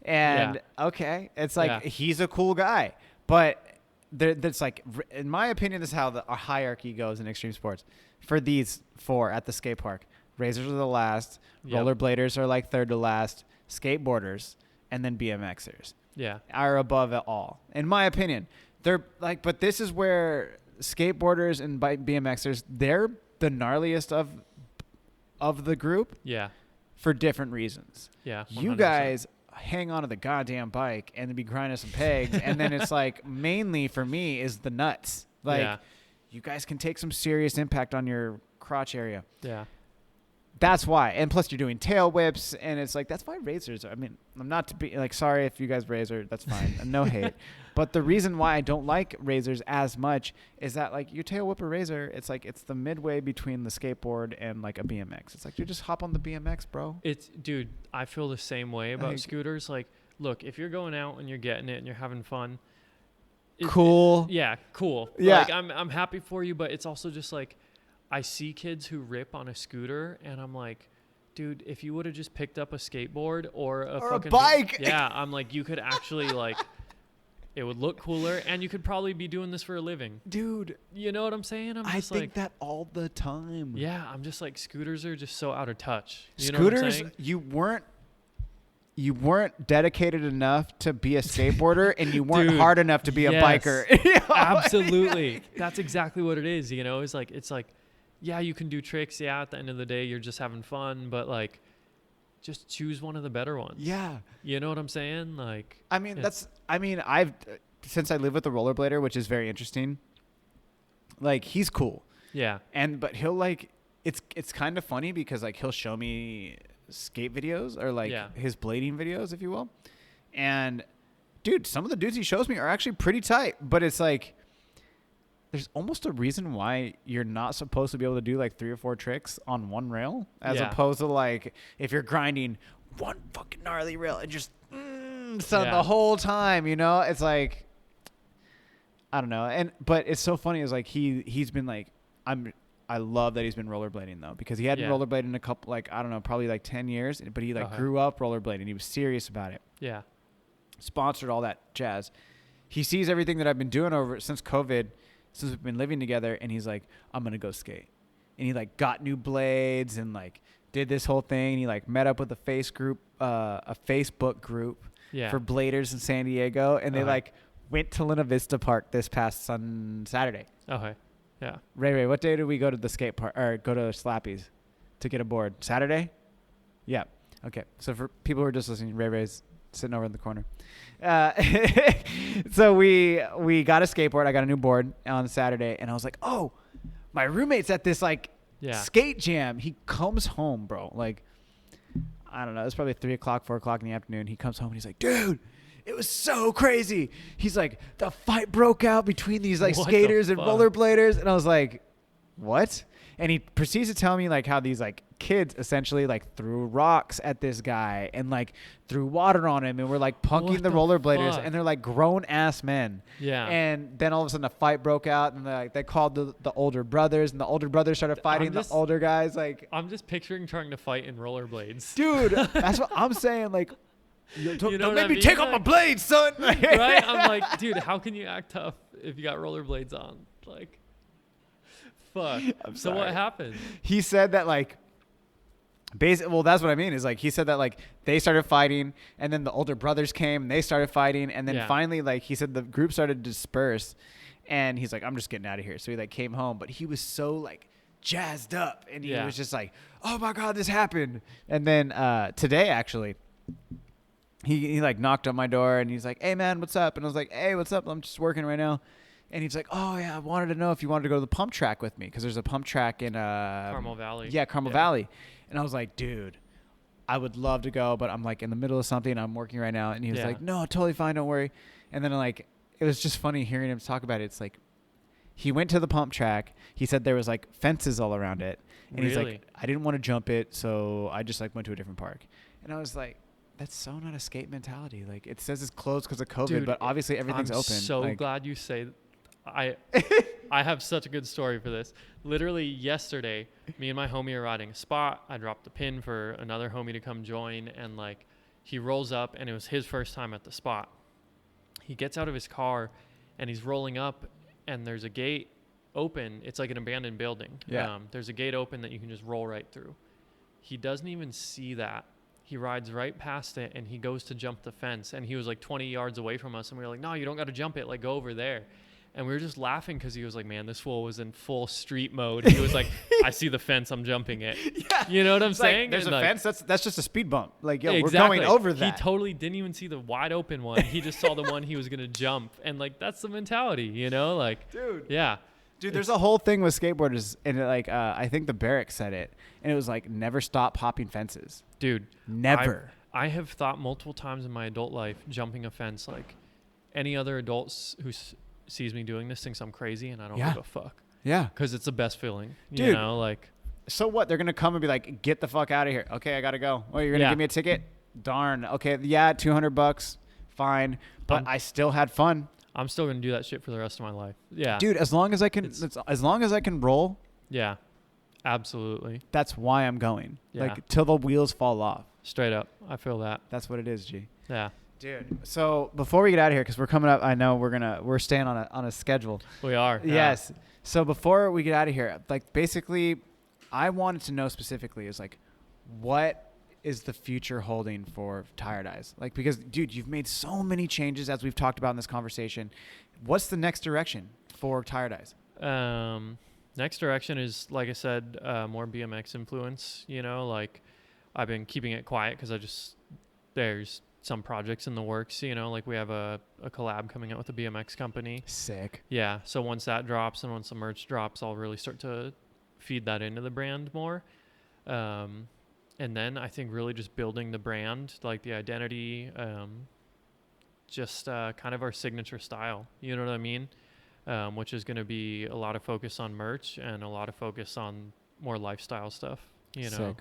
[SPEAKER 1] And okay, it's like he's a cool guy, but that's like, in my opinion, this is how the hierarchy goes in extreme sports. For these four at the skate park, razors are the last, rollerbladers are like third to last, skateboarders, and then BMXers are above it all. In my opinion, they're like, but this is where skateboarders and BMXers, they're the gnarliest of the group.
[SPEAKER 2] Yeah.
[SPEAKER 1] For different reasons.
[SPEAKER 2] Yeah. 100%.
[SPEAKER 1] You guys hang on to the goddamn bike and then be grinding some pegs. And then it's like, mainly for me is the nuts. Like, you guys can take some serious impact on your crotch area.
[SPEAKER 2] Yeah.
[SPEAKER 1] That's why. And plus you're doing tail whips, and it's like, that's why razors, I mean, I'm not to be like, sorry if you guys razor, that's fine. No hate. But the reason why I don't like razors as much is that like you tail whip a razor, it's like, it's the midway between the skateboard and like a BMX. It's like, you just hop on the BMX, bro.
[SPEAKER 2] Dude, I feel the same way about scooters. Like, look, if you're going out and you're getting it and you're having fun.
[SPEAKER 1] Cool.
[SPEAKER 2] Cool.
[SPEAKER 1] Yeah.
[SPEAKER 2] Like, I'm happy for you, but it's also just like, I see kids who rip on a scooter, and I'm like, dude, if you would have just picked up a skateboard or a fucking
[SPEAKER 1] bike.
[SPEAKER 2] I'm like, you could actually like, it would look cooler, and you could probably be doing this for a living.
[SPEAKER 1] Dude,
[SPEAKER 2] you know what I'm saying?
[SPEAKER 1] I think that all the time.
[SPEAKER 2] Yeah, I'm just like, scooters are just so out of touch. You
[SPEAKER 1] Scooters,
[SPEAKER 2] know what I'm saying?
[SPEAKER 1] you weren't dedicated enough to be a skateboarder, and you weren't hard enough to be a biker.
[SPEAKER 2] You know? Absolutely. That's exactly what it is. You know, it's like, yeah, you can do tricks. Yeah, at the end of the day, you're just having fun, but like, just choose one of the better ones.
[SPEAKER 1] Yeah.
[SPEAKER 2] You know what I'm saying? Like,
[SPEAKER 1] I mean, I've, since I live with a rollerblader, which is very interesting, like, he's cool.
[SPEAKER 2] Yeah.
[SPEAKER 1] But he'll like, it's kind of funny because like, he'll show me skate videos or like his blading videos, if you will. And dude, some of the dudes he shows me are actually pretty tight, but it's like, there's almost a reason why you're not supposed to be able to do like 3 or 4 tricks on one rail, as opposed to like, if you're grinding one fucking gnarly rail and just the whole time, you know, it's like, I don't know. But it's so funny is like, he's been like, I love that he's been rollerblading though, because he hadn't rollerbladed in a couple, like, I don't know, probably like 10 years, but he like grew up rollerblading. He was serious about it.
[SPEAKER 2] Yeah.
[SPEAKER 1] Sponsored all that jazz. He sees everything that I've been doing since COVID, since we've been living together, and he's like, I'm going to go skate. And he like got new blades and like did this whole thing. He like met up with a Facebook group for bladers in San Diego. And they like went to Lena Vista Park this past Saturday.
[SPEAKER 2] Okay. Yeah.
[SPEAKER 1] Ray, what day did we go to the skate park or go to Slappy's to get a board? Saturday? Yeah. Okay. So for people who are just listening, Ray's sitting over in the corner. So we got a skateboard. I got a new board on Saturday, and I was like, oh, my roommate's at this like skate jam. He comes home, bro. Like, I don't know. It's probably 3 o'clock, 4 o'clock in the afternoon. He comes home and he's like, dude, it was so crazy. He's like, the fight broke out between these like skaters and rollerbladers. And I was like, what? And he proceeds to tell me like how these like kids essentially like threw rocks at this guy and like threw water on him and were like punking the rollerbladers, and they're like grown ass men. Yeah. And then all of a sudden a fight broke out, and they called the older brothers, and the older brothers started fighting the older guys. Like,
[SPEAKER 2] I'm just picturing trying to fight in rollerblades.
[SPEAKER 1] Dude, that's what I'm saying. Like, don't make me take off my blades, son.
[SPEAKER 2] Right? I'm like, dude, how can you act tough if you got rollerblades on? Like, fuck. So what happened? He
[SPEAKER 1] said that like, well, that's what I mean is like, he said that like they started fighting, and then the older brothers came and they started fighting, and then finally like he said the group started to disperse, and he's like, I'm just getting out of here. So he like came home, but he was so like jazzed up, and he was just like, oh my God, this happened. And then today actually, he like knocked on my door, and he's like, hey man, what's up? And I was like, hey, what's up? I'm just working right now. And he's like, oh yeah, I wanted to know if you wanted to go to the pump track with me, because there's a pump track in
[SPEAKER 2] Carmel Valley.
[SPEAKER 1] Yeah, Carmel Valley. And I was like, dude, I would love to go, but I'm like in the middle of something. I'm working right now. And he was
[SPEAKER 2] Yeah.
[SPEAKER 1] like, no, totally fine. Don't worry. And then like, it was just funny hearing him talk about it. It's like, he went to the pump track. He said there was like fences all around it. And he's
[SPEAKER 2] Really?
[SPEAKER 1] like, I didn't want to jump it. So I just like went to a different park. And I was like, that's so not a skate mentality. Like it says it's closed because of COVID,
[SPEAKER 2] Dude,
[SPEAKER 1] but obviously everything's
[SPEAKER 2] I'm
[SPEAKER 1] open.
[SPEAKER 2] so
[SPEAKER 1] like,
[SPEAKER 2] glad you say. I I have such a good story for this. Literally yesterday, me and my homie are riding a spot. I dropped the pin for another homie to come join, and like he rolls up, and it was his first time at the spot. He gets out of his car, and he's rolling up, and there's a gate open. It's like an abandoned building.
[SPEAKER 1] Yeah.
[SPEAKER 2] There's a gate open that you can just roll right through. He doesn't even see that. He rides right past it, and he goes to jump the fence, and he was like 20 yards away from us, and we were like, no, you don't got to jump it. Like, go over there. And we were just laughing because he was like, man, this fool was in full street mode. He was like, I see the fence, I'm jumping it.
[SPEAKER 1] Yeah.
[SPEAKER 2] You know what I'm
[SPEAKER 1] It's like,
[SPEAKER 2] saying?
[SPEAKER 1] there's
[SPEAKER 2] And
[SPEAKER 1] a
[SPEAKER 2] like,
[SPEAKER 1] fence. That's just a speed bump. Like, yo,
[SPEAKER 2] exactly.
[SPEAKER 1] we're going over that.
[SPEAKER 2] He totally didn't even see the wide open one. He just saw the one he was going to jump. And like, that's the mentality, you know? Like,
[SPEAKER 1] Dude.
[SPEAKER 2] yeah.
[SPEAKER 1] Dude, there's a whole thing with skateboarders, and like I think the Barrick said it, and it was like never stop hopping fences.
[SPEAKER 2] Dude.
[SPEAKER 1] Never.
[SPEAKER 2] I have thought multiple times in my adult life, jumping a fence, like any other adults who sees me doing this thinks I'm crazy, and I don't give a fuck.
[SPEAKER 1] Yeah.
[SPEAKER 2] Because it's the best feeling. You
[SPEAKER 1] Dude.
[SPEAKER 2] know, like.
[SPEAKER 1] So what? They're gonna come and be like, "Get the fuck out of here." Okay, I gotta go. Oh, you're gonna give me a ticket? Darn. Okay, yeah, $200. Fine, but I still had fun.
[SPEAKER 2] I'm still gonna do that shit for the rest of my life. Yeah.
[SPEAKER 1] Dude, as long as I can, as long as I can roll.
[SPEAKER 2] Yeah. Absolutely.
[SPEAKER 1] That's why I'm going.
[SPEAKER 2] Yeah.
[SPEAKER 1] Like till the wheels fall off.
[SPEAKER 2] Straight up. I feel that.
[SPEAKER 1] That's what it is, G.
[SPEAKER 2] Yeah.
[SPEAKER 1] Dude. So before we get out of here, because we're coming up, I know we're staying on a schedule.
[SPEAKER 2] We are.
[SPEAKER 1] Yes. So before we get out of here, like basically, I wanted to know specifically is like, what is the future holding for Tired Eyes? Like, because dude, you've made so many changes as we've talked about in this conversation. What's the next direction for Tired Eyes?
[SPEAKER 2] Next direction is, like I said, more BMX influence. You know, like I've been keeping it quiet because there's some projects in the works. You know, like we have a collab coming out with a BMX company.
[SPEAKER 1] Sick.
[SPEAKER 2] Yeah. So once that drops and once the merch drops, I'll really start to feed that into the brand more. And then I think really just building the brand, like the identity, just kind of our signature style. You know what I mean? Which is going to be a lot of focus on merch and a lot of focus on more lifestyle stuff, you know,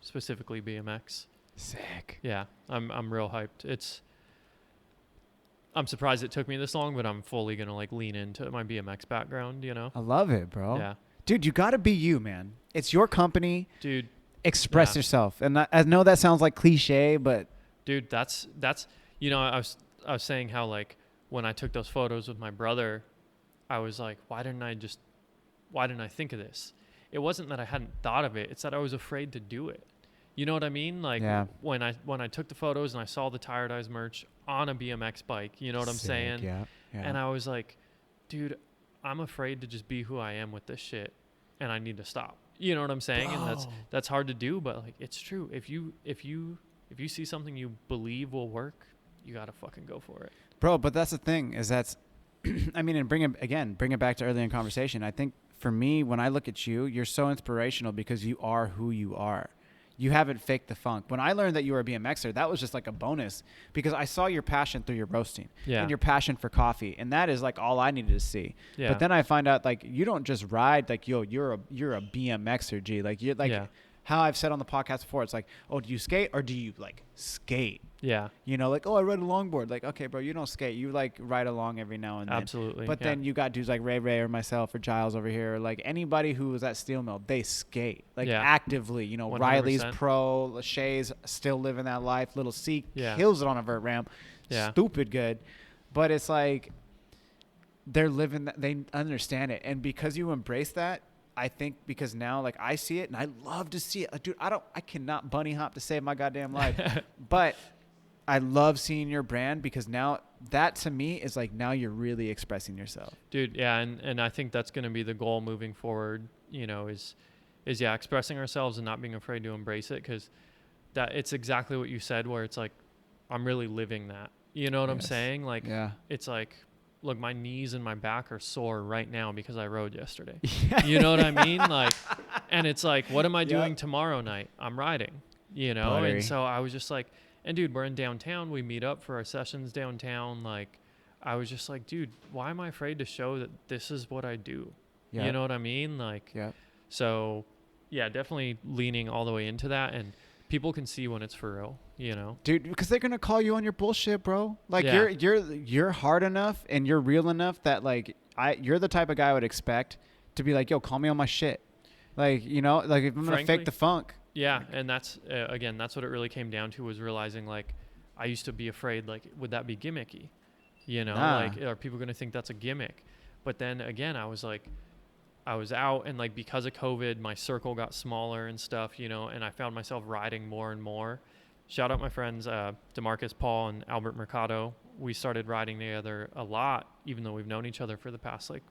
[SPEAKER 2] specifically BMX.
[SPEAKER 1] Sick.
[SPEAKER 2] Yeah, I'm real hyped. I'm surprised it took me this long, but I'm fully going to like lean into my BMX background, you know?
[SPEAKER 1] I love it, bro.
[SPEAKER 2] Yeah. Dude,
[SPEAKER 1] Dude, you got to be you, man. It's your company.
[SPEAKER 2] Dude.
[SPEAKER 1] Express yourself. And I know that sounds like cliche, but
[SPEAKER 2] Dude, that's, you know, I was saying how like when I took those photos with my brother, I was like, why didn't I think of this? It wasn't that I hadn't thought of it. It's that I was afraid to do it. You know what I mean? Like when I took the photos and I saw the Tired Eyes merch on a BMX bike, you know what I'm saying?
[SPEAKER 1] Yeah.
[SPEAKER 2] And I was like, dude, I'm afraid to just be who I am with this shit, and I need to stop. You know what I'm saying?
[SPEAKER 1] Bro.
[SPEAKER 2] And that's hard to do, but like it's true. If you see something you believe will work, you gotta fucking go for it,
[SPEAKER 1] Bro, but that's the thing is I mean, and bring it back to earlier in conversation. I think for me, when I look at you, you're so inspirational because you are who you are. You haven't faked the funk. When I learned that you were a BMXer, that was just like a bonus because I saw your passion through your roasting and your passion for coffee. And that is like all I needed to see. Yeah. But then I find out like, you don't just ride, like, yo, you're a BMXer, G. Like you're like how I've said on the podcast before, it's like, oh, do you skate or do you like skate?
[SPEAKER 2] Yeah.
[SPEAKER 1] You know, like, oh, I ride a longboard. Like, okay, bro, you don't skate. You like ride along every now and then.
[SPEAKER 2] Absolutely.
[SPEAKER 1] But then you got dudes like Ray or myself or Giles over here, or like anybody who was at Steel Mill, they skate like actively. You know, 100%. Riley's pro, Lachey's still living that life. Little C kills it on a vert ramp. Yeah. Stupid good. But it's like they're living that, they understand it. And because you embrace that, I think because now like I see it and I love to see it. Like, dude, I cannot bunny hop to save my goddamn life. But I love seeing your brand because now that to me is like now you're really expressing yourself.
[SPEAKER 2] Dude, yeah, and I think that's going to be the goal moving forward, you know, is expressing ourselves and not being afraid to embrace it, because that it's exactly what you said, where it's like I'm really living that. You know what I'm saying? Like it's like, look, my knees and my back are sore right now because I rode yesterday. You know what I mean? Like, and it's like, what am I doing tomorrow night? I'm riding. you know?
[SPEAKER 1] Buttery.
[SPEAKER 2] And so I was just like, and dude, we're in downtown. We meet up for our sessions downtown. Like, I was just like, dude, why am I afraid to show that this is what I do?
[SPEAKER 1] Yep.
[SPEAKER 2] You know what I mean? Like,
[SPEAKER 1] Yep.
[SPEAKER 2] so yeah, definitely leaning all the way into that. And people can see when it's for real, you know?
[SPEAKER 1] Dude, because they're gonna call you on your bullshit, bro. Like
[SPEAKER 2] Yeah.
[SPEAKER 1] you're hard enough and you're real enough that like you're the type of guy I would expect to be like, yo, call me on my shit. Like, you know, like if I'm gonna
[SPEAKER 2] Frankly,
[SPEAKER 1] fake the funk.
[SPEAKER 2] yeah. And that's, again, that's what it really came down to, was realizing like, I used to be afraid, like, would that be gimmicky? You know,
[SPEAKER 1] Nah.
[SPEAKER 2] like, are people going to think that's a gimmick? But then again, I was like, I was out, and like, because of COVID, my circle got smaller and stuff, you know, and I found myself riding more and more. Shout out my friends, DeMarcus Paul and Albert Mercado. We started riding together a lot, even though we've known each other for the past like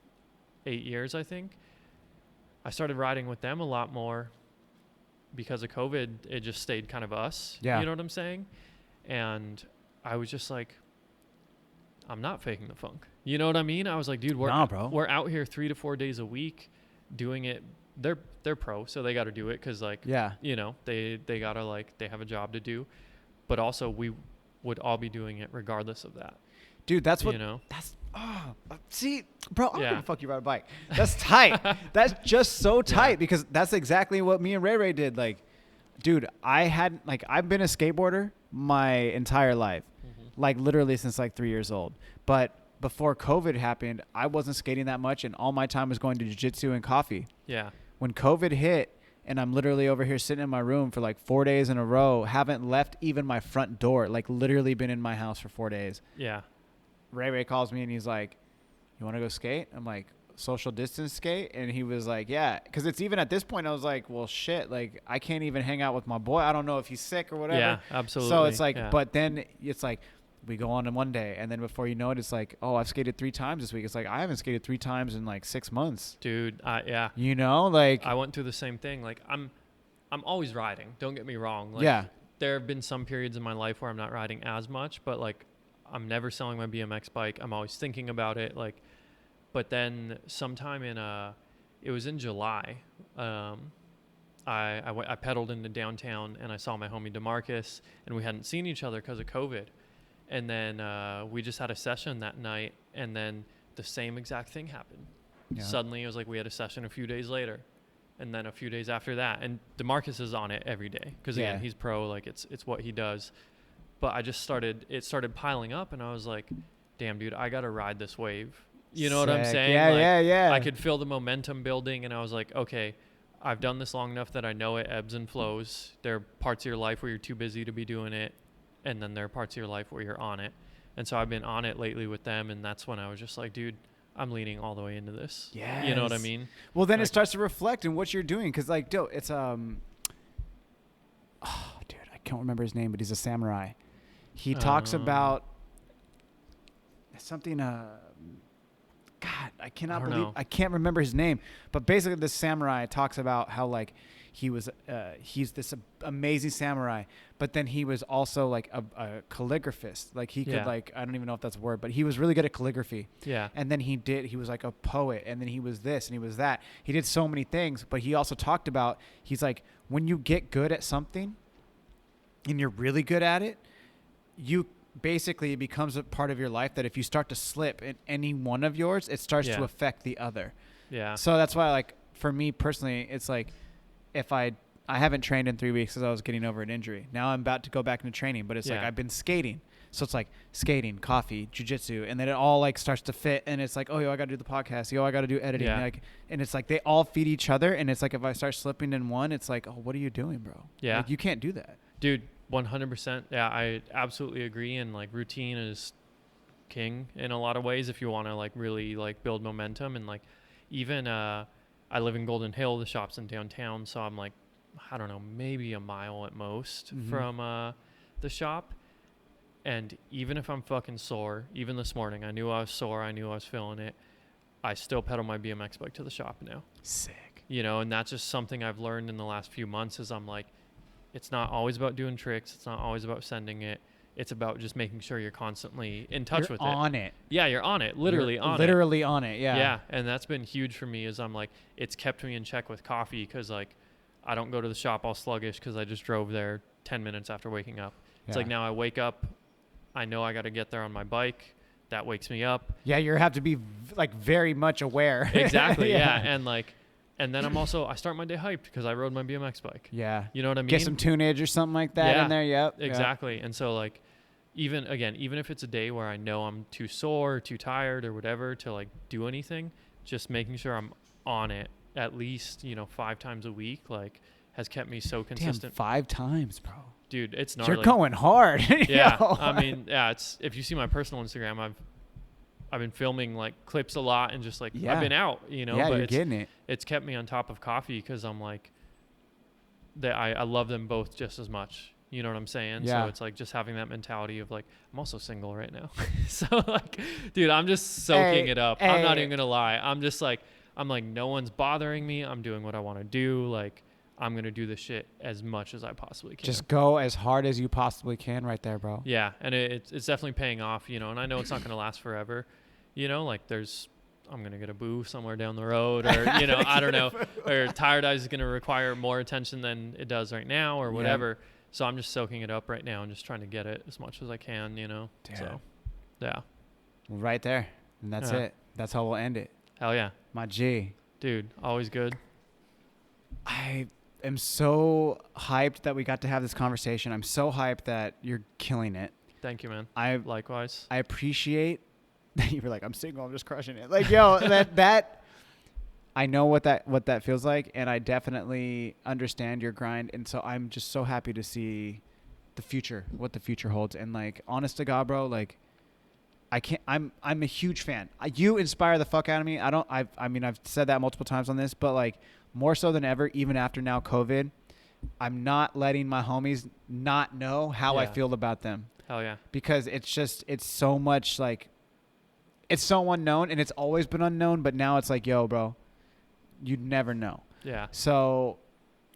[SPEAKER 2] 8 years, I think. I started riding with them a lot more because of COVID. It just stayed kind of us.
[SPEAKER 1] Yeah.
[SPEAKER 2] You know what I'm saying? And I was just like, I'm not faking the funk. You know what I mean? I was like, dude, we're out here 3 to 4 days a week doing it. They're pro, so they got to do it because, like,
[SPEAKER 1] Yeah.
[SPEAKER 2] you know, they gotta, like, they have a job to do. But also, we would all be doing it regardless of that.
[SPEAKER 1] Dude, that's what,
[SPEAKER 2] you know?
[SPEAKER 1] See, bro, I'm
[SPEAKER 2] Yeah.
[SPEAKER 1] gonna fuck you ride a bike. That's tight. That's just so tight because that's exactly what me and Ray did. Like, dude, I've been a skateboarder my entire life, like literally since like 3 years old. But before COVID happened, I wasn't skating that much, and all my time was going to jiu-jitsu and coffee.
[SPEAKER 2] Yeah.
[SPEAKER 1] When COVID hit, and I'm literally over here sitting in my room for like 4 days in a row, haven't left even my front door, like literally been in my house for 4 days.
[SPEAKER 2] Yeah.
[SPEAKER 1] Ray calls me and he's like, you want to go skate? I'm like, social distance skate? And he was like, yeah. Because it's even at this point, I was like, well, shit, like I can't even hang out with my boy. I don't know if he's sick or whatever.
[SPEAKER 2] Yeah, absolutely.
[SPEAKER 1] So it's like,
[SPEAKER 2] yeah.
[SPEAKER 1] but then it's like, we go on in one day, and then before you know it, it's like, oh, I've skated 3 times this week. It's like, I haven't skated 3 times in like 6 months.
[SPEAKER 2] Dude, yeah.
[SPEAKER 1] You know, like
[SPEAKER 2] I went through the same thing. Like, I'm always riding. Don't get me wrong. Like,
[SPEAKER 1] yeah.
[SPEAKER 2] There have been some periods in my life where I'm not riding as much, but like, I'm never selling my BMX bike. I'm always thinking about it. Like, but then sometime it was in July. I pedaled into downtown, and I saw my homie DeMarcus, and we hadn't seen each other because of COVID. And then we just had a session that night, and then the same exact thing happened. Yeah. Suddenly, it was like we had a session a few days later, and then a few days after that. And DeMarcus is on it every day because, again, he's pro. Like, it's what he does. But it started piling up, and I was like, damn, dude, I got to ride this wave. You know what I'm saying?
[SPEAKER 1] Yeah, yeah.
[SPEAKER 2] I could feel the momentum building, and I was like, okay, I've done this long enough that I know it ebbs and flows. There are parts of your life where you're too busy to be doing it, and then there are parts of your life where you're on it. And so I've been on it lately with them, and that's when I was just like, dude, I'm leaning all the way into this.
[SPEAKER 1] Yeah.
[SPEAKER 2] You know what I mean?
[SPEAKER 1] Well, then
[SPEAKER 2] like,
[SPEAKER 1] it starts to reflect in what you're doing, because, like, dude, it's I can't remember his name, but he's a samurai. He talks about something. God, I can't remember his name. But basically, this samurai talks about how, like, he's this amazing samurai, but then he was also like a calligraphist. Like, he could like, I don't even know if that's a word, but he was really good at calligraphy. Yeah. And then he was like a poet, and then he was this and he was that. He did so many things, but he also talked about, he's like, when you get good at something and you're really good at it, you basically, it becomes a part of your life that if you start to slip in any one of yours, it starts to affect the other. Yeah. So that's why, like, for me personally, it's like, if I haven't trained in 3 weeks because I was getting over an injury. Now I'm about to go back into training, but it's like I've been skating. So it's like skating, coffee, jiu-jitsu, and then it all like starts to fit, and it's like, oh, yo, I got to do the podcast. Yo, I got to do editing. Yeah. Like, and it's like they all feed each other, and it's like if I start slipping in one, it's like, oh, what are you doing, bro? Yeah. Like, you can't do that.
[SPEAKER 2] Dude, 100%. Yeah, I absolutely agree. And like routine is king in a lot of ways if you want to like really like build momentum. And like even I live in Golden Hill, the shop's in downtown, so I'm like, I don't know, maybe a mile at most from the shop. And even if I'm fucking sore, even this morning, I knew I was sore, I knew I was feeling it, I still pedal my BMX bike to the shop now.
[SPEAKER 1] Sick.
[SPEAKER 2] You know, and that's just something I've learned in the last few months is I'm like, it's not always about doing tricks. It's not always about sending it. It's about just making sure you're constantly in touch with it.
[SPEAKER 1] You're on it.
[SPEAKER 2] Yeah, you're on it. Literally on it.
[SPEAKER 1] Literally on it, yeah.
[SPEAKER 2] Yeah, and that's been huge for me is I'm like, it's kept me in check with coffee because like I don't go to the shop all sluggish because I just drove there 10 minutes after waking up. It's
[SPEAKER 1] Yeah.
[SPEAKER 2] like now I wake up, I know I got to get there on my bike. That wakes me up.
[SPEAKER 1] Yeah, you have to be like very much aware.
[SPEAKER 2] Exactly. Yeah. And then I start my day hyped because I rode my BMX bike.
[SPEAKER 1] Yeah.
[SPEAKER 2] You know what I mean?
[SPEAKER 1] Get some tunage or something like that in there. Yep.
[SPEAKER 2] Exactly. And so like, even if it's a day where I know I'm too sore, too tired or whatever to like do anything, just making sure I'm on it at least, 5 times a week, like has kept me so consistent.
[SPEAKER 1] Damn, 5 times, bro.
[SPEAKER 2] Dude, it's gnarly.
[SPEAKER 1] You're going hard.
[SPEAKER 2] Yeah.
[SPEAKER 1] Yo.
[SPEAKER 2] I mean, yeah, it's, if you see my personal Instagram, I've been filming like clips a lot and just like, I've been out,
[SPEAKER 1] Yeah,
[SPEAKER 2] but
[SPEAKER 1] you're getting it.
[SPEAKER 2] It's kept me on top of coffee because I'm like, I love them both just as much. You know what I'm saying?
[SPEAKER 1] Yeah.
[SPEAKER 2] So it's like just having that mentality of like, I'm also single right now. So like, dude, I'm just soaking it up. I'm not even going to lie. I'm like, no one's bothering me. I'm doing what I want to do. Like, I'm going to do this shit as much as I possibly can.
[SPEAKER 1] Just go as hard as you possibly can right there, bro.
[SPEAKER 2] Yeah. And it's definitely paying off, and I know it's not going to last forever. Like I'm going to get a boo somewhere down the road or, I don't know, or Tired Eyes is going to require more attention than it does right now or whatever. Yep. So I'm just soaking it up right now and just trying to get it as much as I can,
[SPEAKER 1] Damn.
[SPEAKER 2] So, yeah.
[SPEAKER 1] Right there. And that's it. That's how we'll end it.
[SPEAKER 2] Hell yeah.
[SPEAKER 1] My G.
[SPEAKER 2] Dude, always good.
[SPEAKER 1] I am so hyped that we got to have this conversation. I'm so hyped that you're killing it.
[SPEAKER 2] Thank you, man. Likewise.
[SPEAKER 1] I appreciate that you were like, I'm single, I'm just crushing it. Like, yo, that I know what that feels like, and I definitely understand your grind, and so I'm just so happy to see what the future holds. And like, honest to God, bro, like I'm a huge fan. You inspire the fuck out of me. I've said that multiple times on this, but like more so than ever, even after now COVID, I'm not letting my homies not know how I feel about them.
[SPEAKER 2] Hell yeah.
[SPEAKER 1] Because it's so much like, it's so unknown, and it's always been unknown, but now it's like, yo, bro, you'd never know.
[SPEAKER 2] Yeah.
[SPEAKER 1] So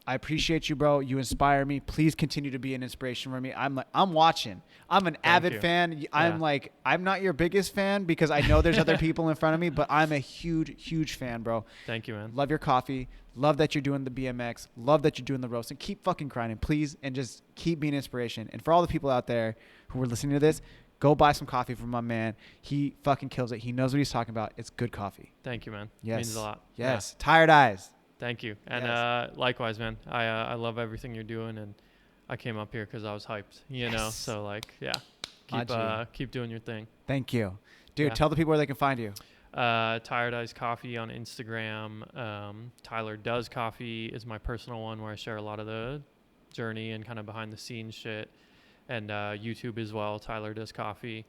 [SPEAKER 1] I appreciate you, bro. You inspire me. Please continue to be an inspiration for me. I'm watching. I'm an avid fan. I'm not your biggest fan because I know there's other people in front of me, but I'm a huge, huge fan, bro.
[SPEAKER 2] Thank you, man.
[SPEAKER 1] Love your coffee. Love that you're doing the BMX. Love that you're doing the roast. And keep fucking grinding, please. And just keep being inspiration. And for all the people out there who are listening to this, go buy some coffee from my man. He fucking kills it. He knows what he's talking about. It's good coffee.
[SPEAKER 2] Thank you, man.
[SPEAKER 1] Yes.
[SPEAKER 2] Means a lot.
[SPEAKER 1] Yes. Yeah. Tired Eyes.
[SPEAKER 2] Thank you. And likewise, man. I love everything you're doing, and I came up here because I was hyped, So like, yeah, keep doing your thing.
[SPEAKER 1] Thank you. Dude, tell the people where they can find you.
[SPEAKER 2] Tired Eyes Coffee on Instagram. Tyler Does Coffee is my personal one where I share a lot of the journey and kind of behind the scenes shit. And YouTube as well, Tyler Does Coffee.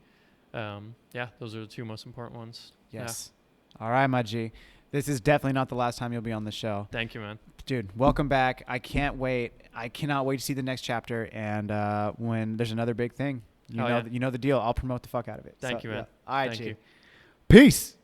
[SPEAKER 2] Those are the 2 most important ones.
[SPEAKER 1] Yes. Yeah. All right, my G. This is definitely not the last time you'll be on the show.
[SPEAKER 2] Thank you, man.
[SPEAKER 1] Dude, welcome back. I can't wait. I cannot wait to see the next chapter. And when there's another big thing, you know the deal. I'll promote the fuck out of it.
[SPEAKER 2] Thank you, man.
[SPEAKER 1] Yeah. All right,
[SPEAKER 2] Thank
[SPEAKER 1] G.
[SPEAKER 2] you.
[SPEAKER 1] Peace.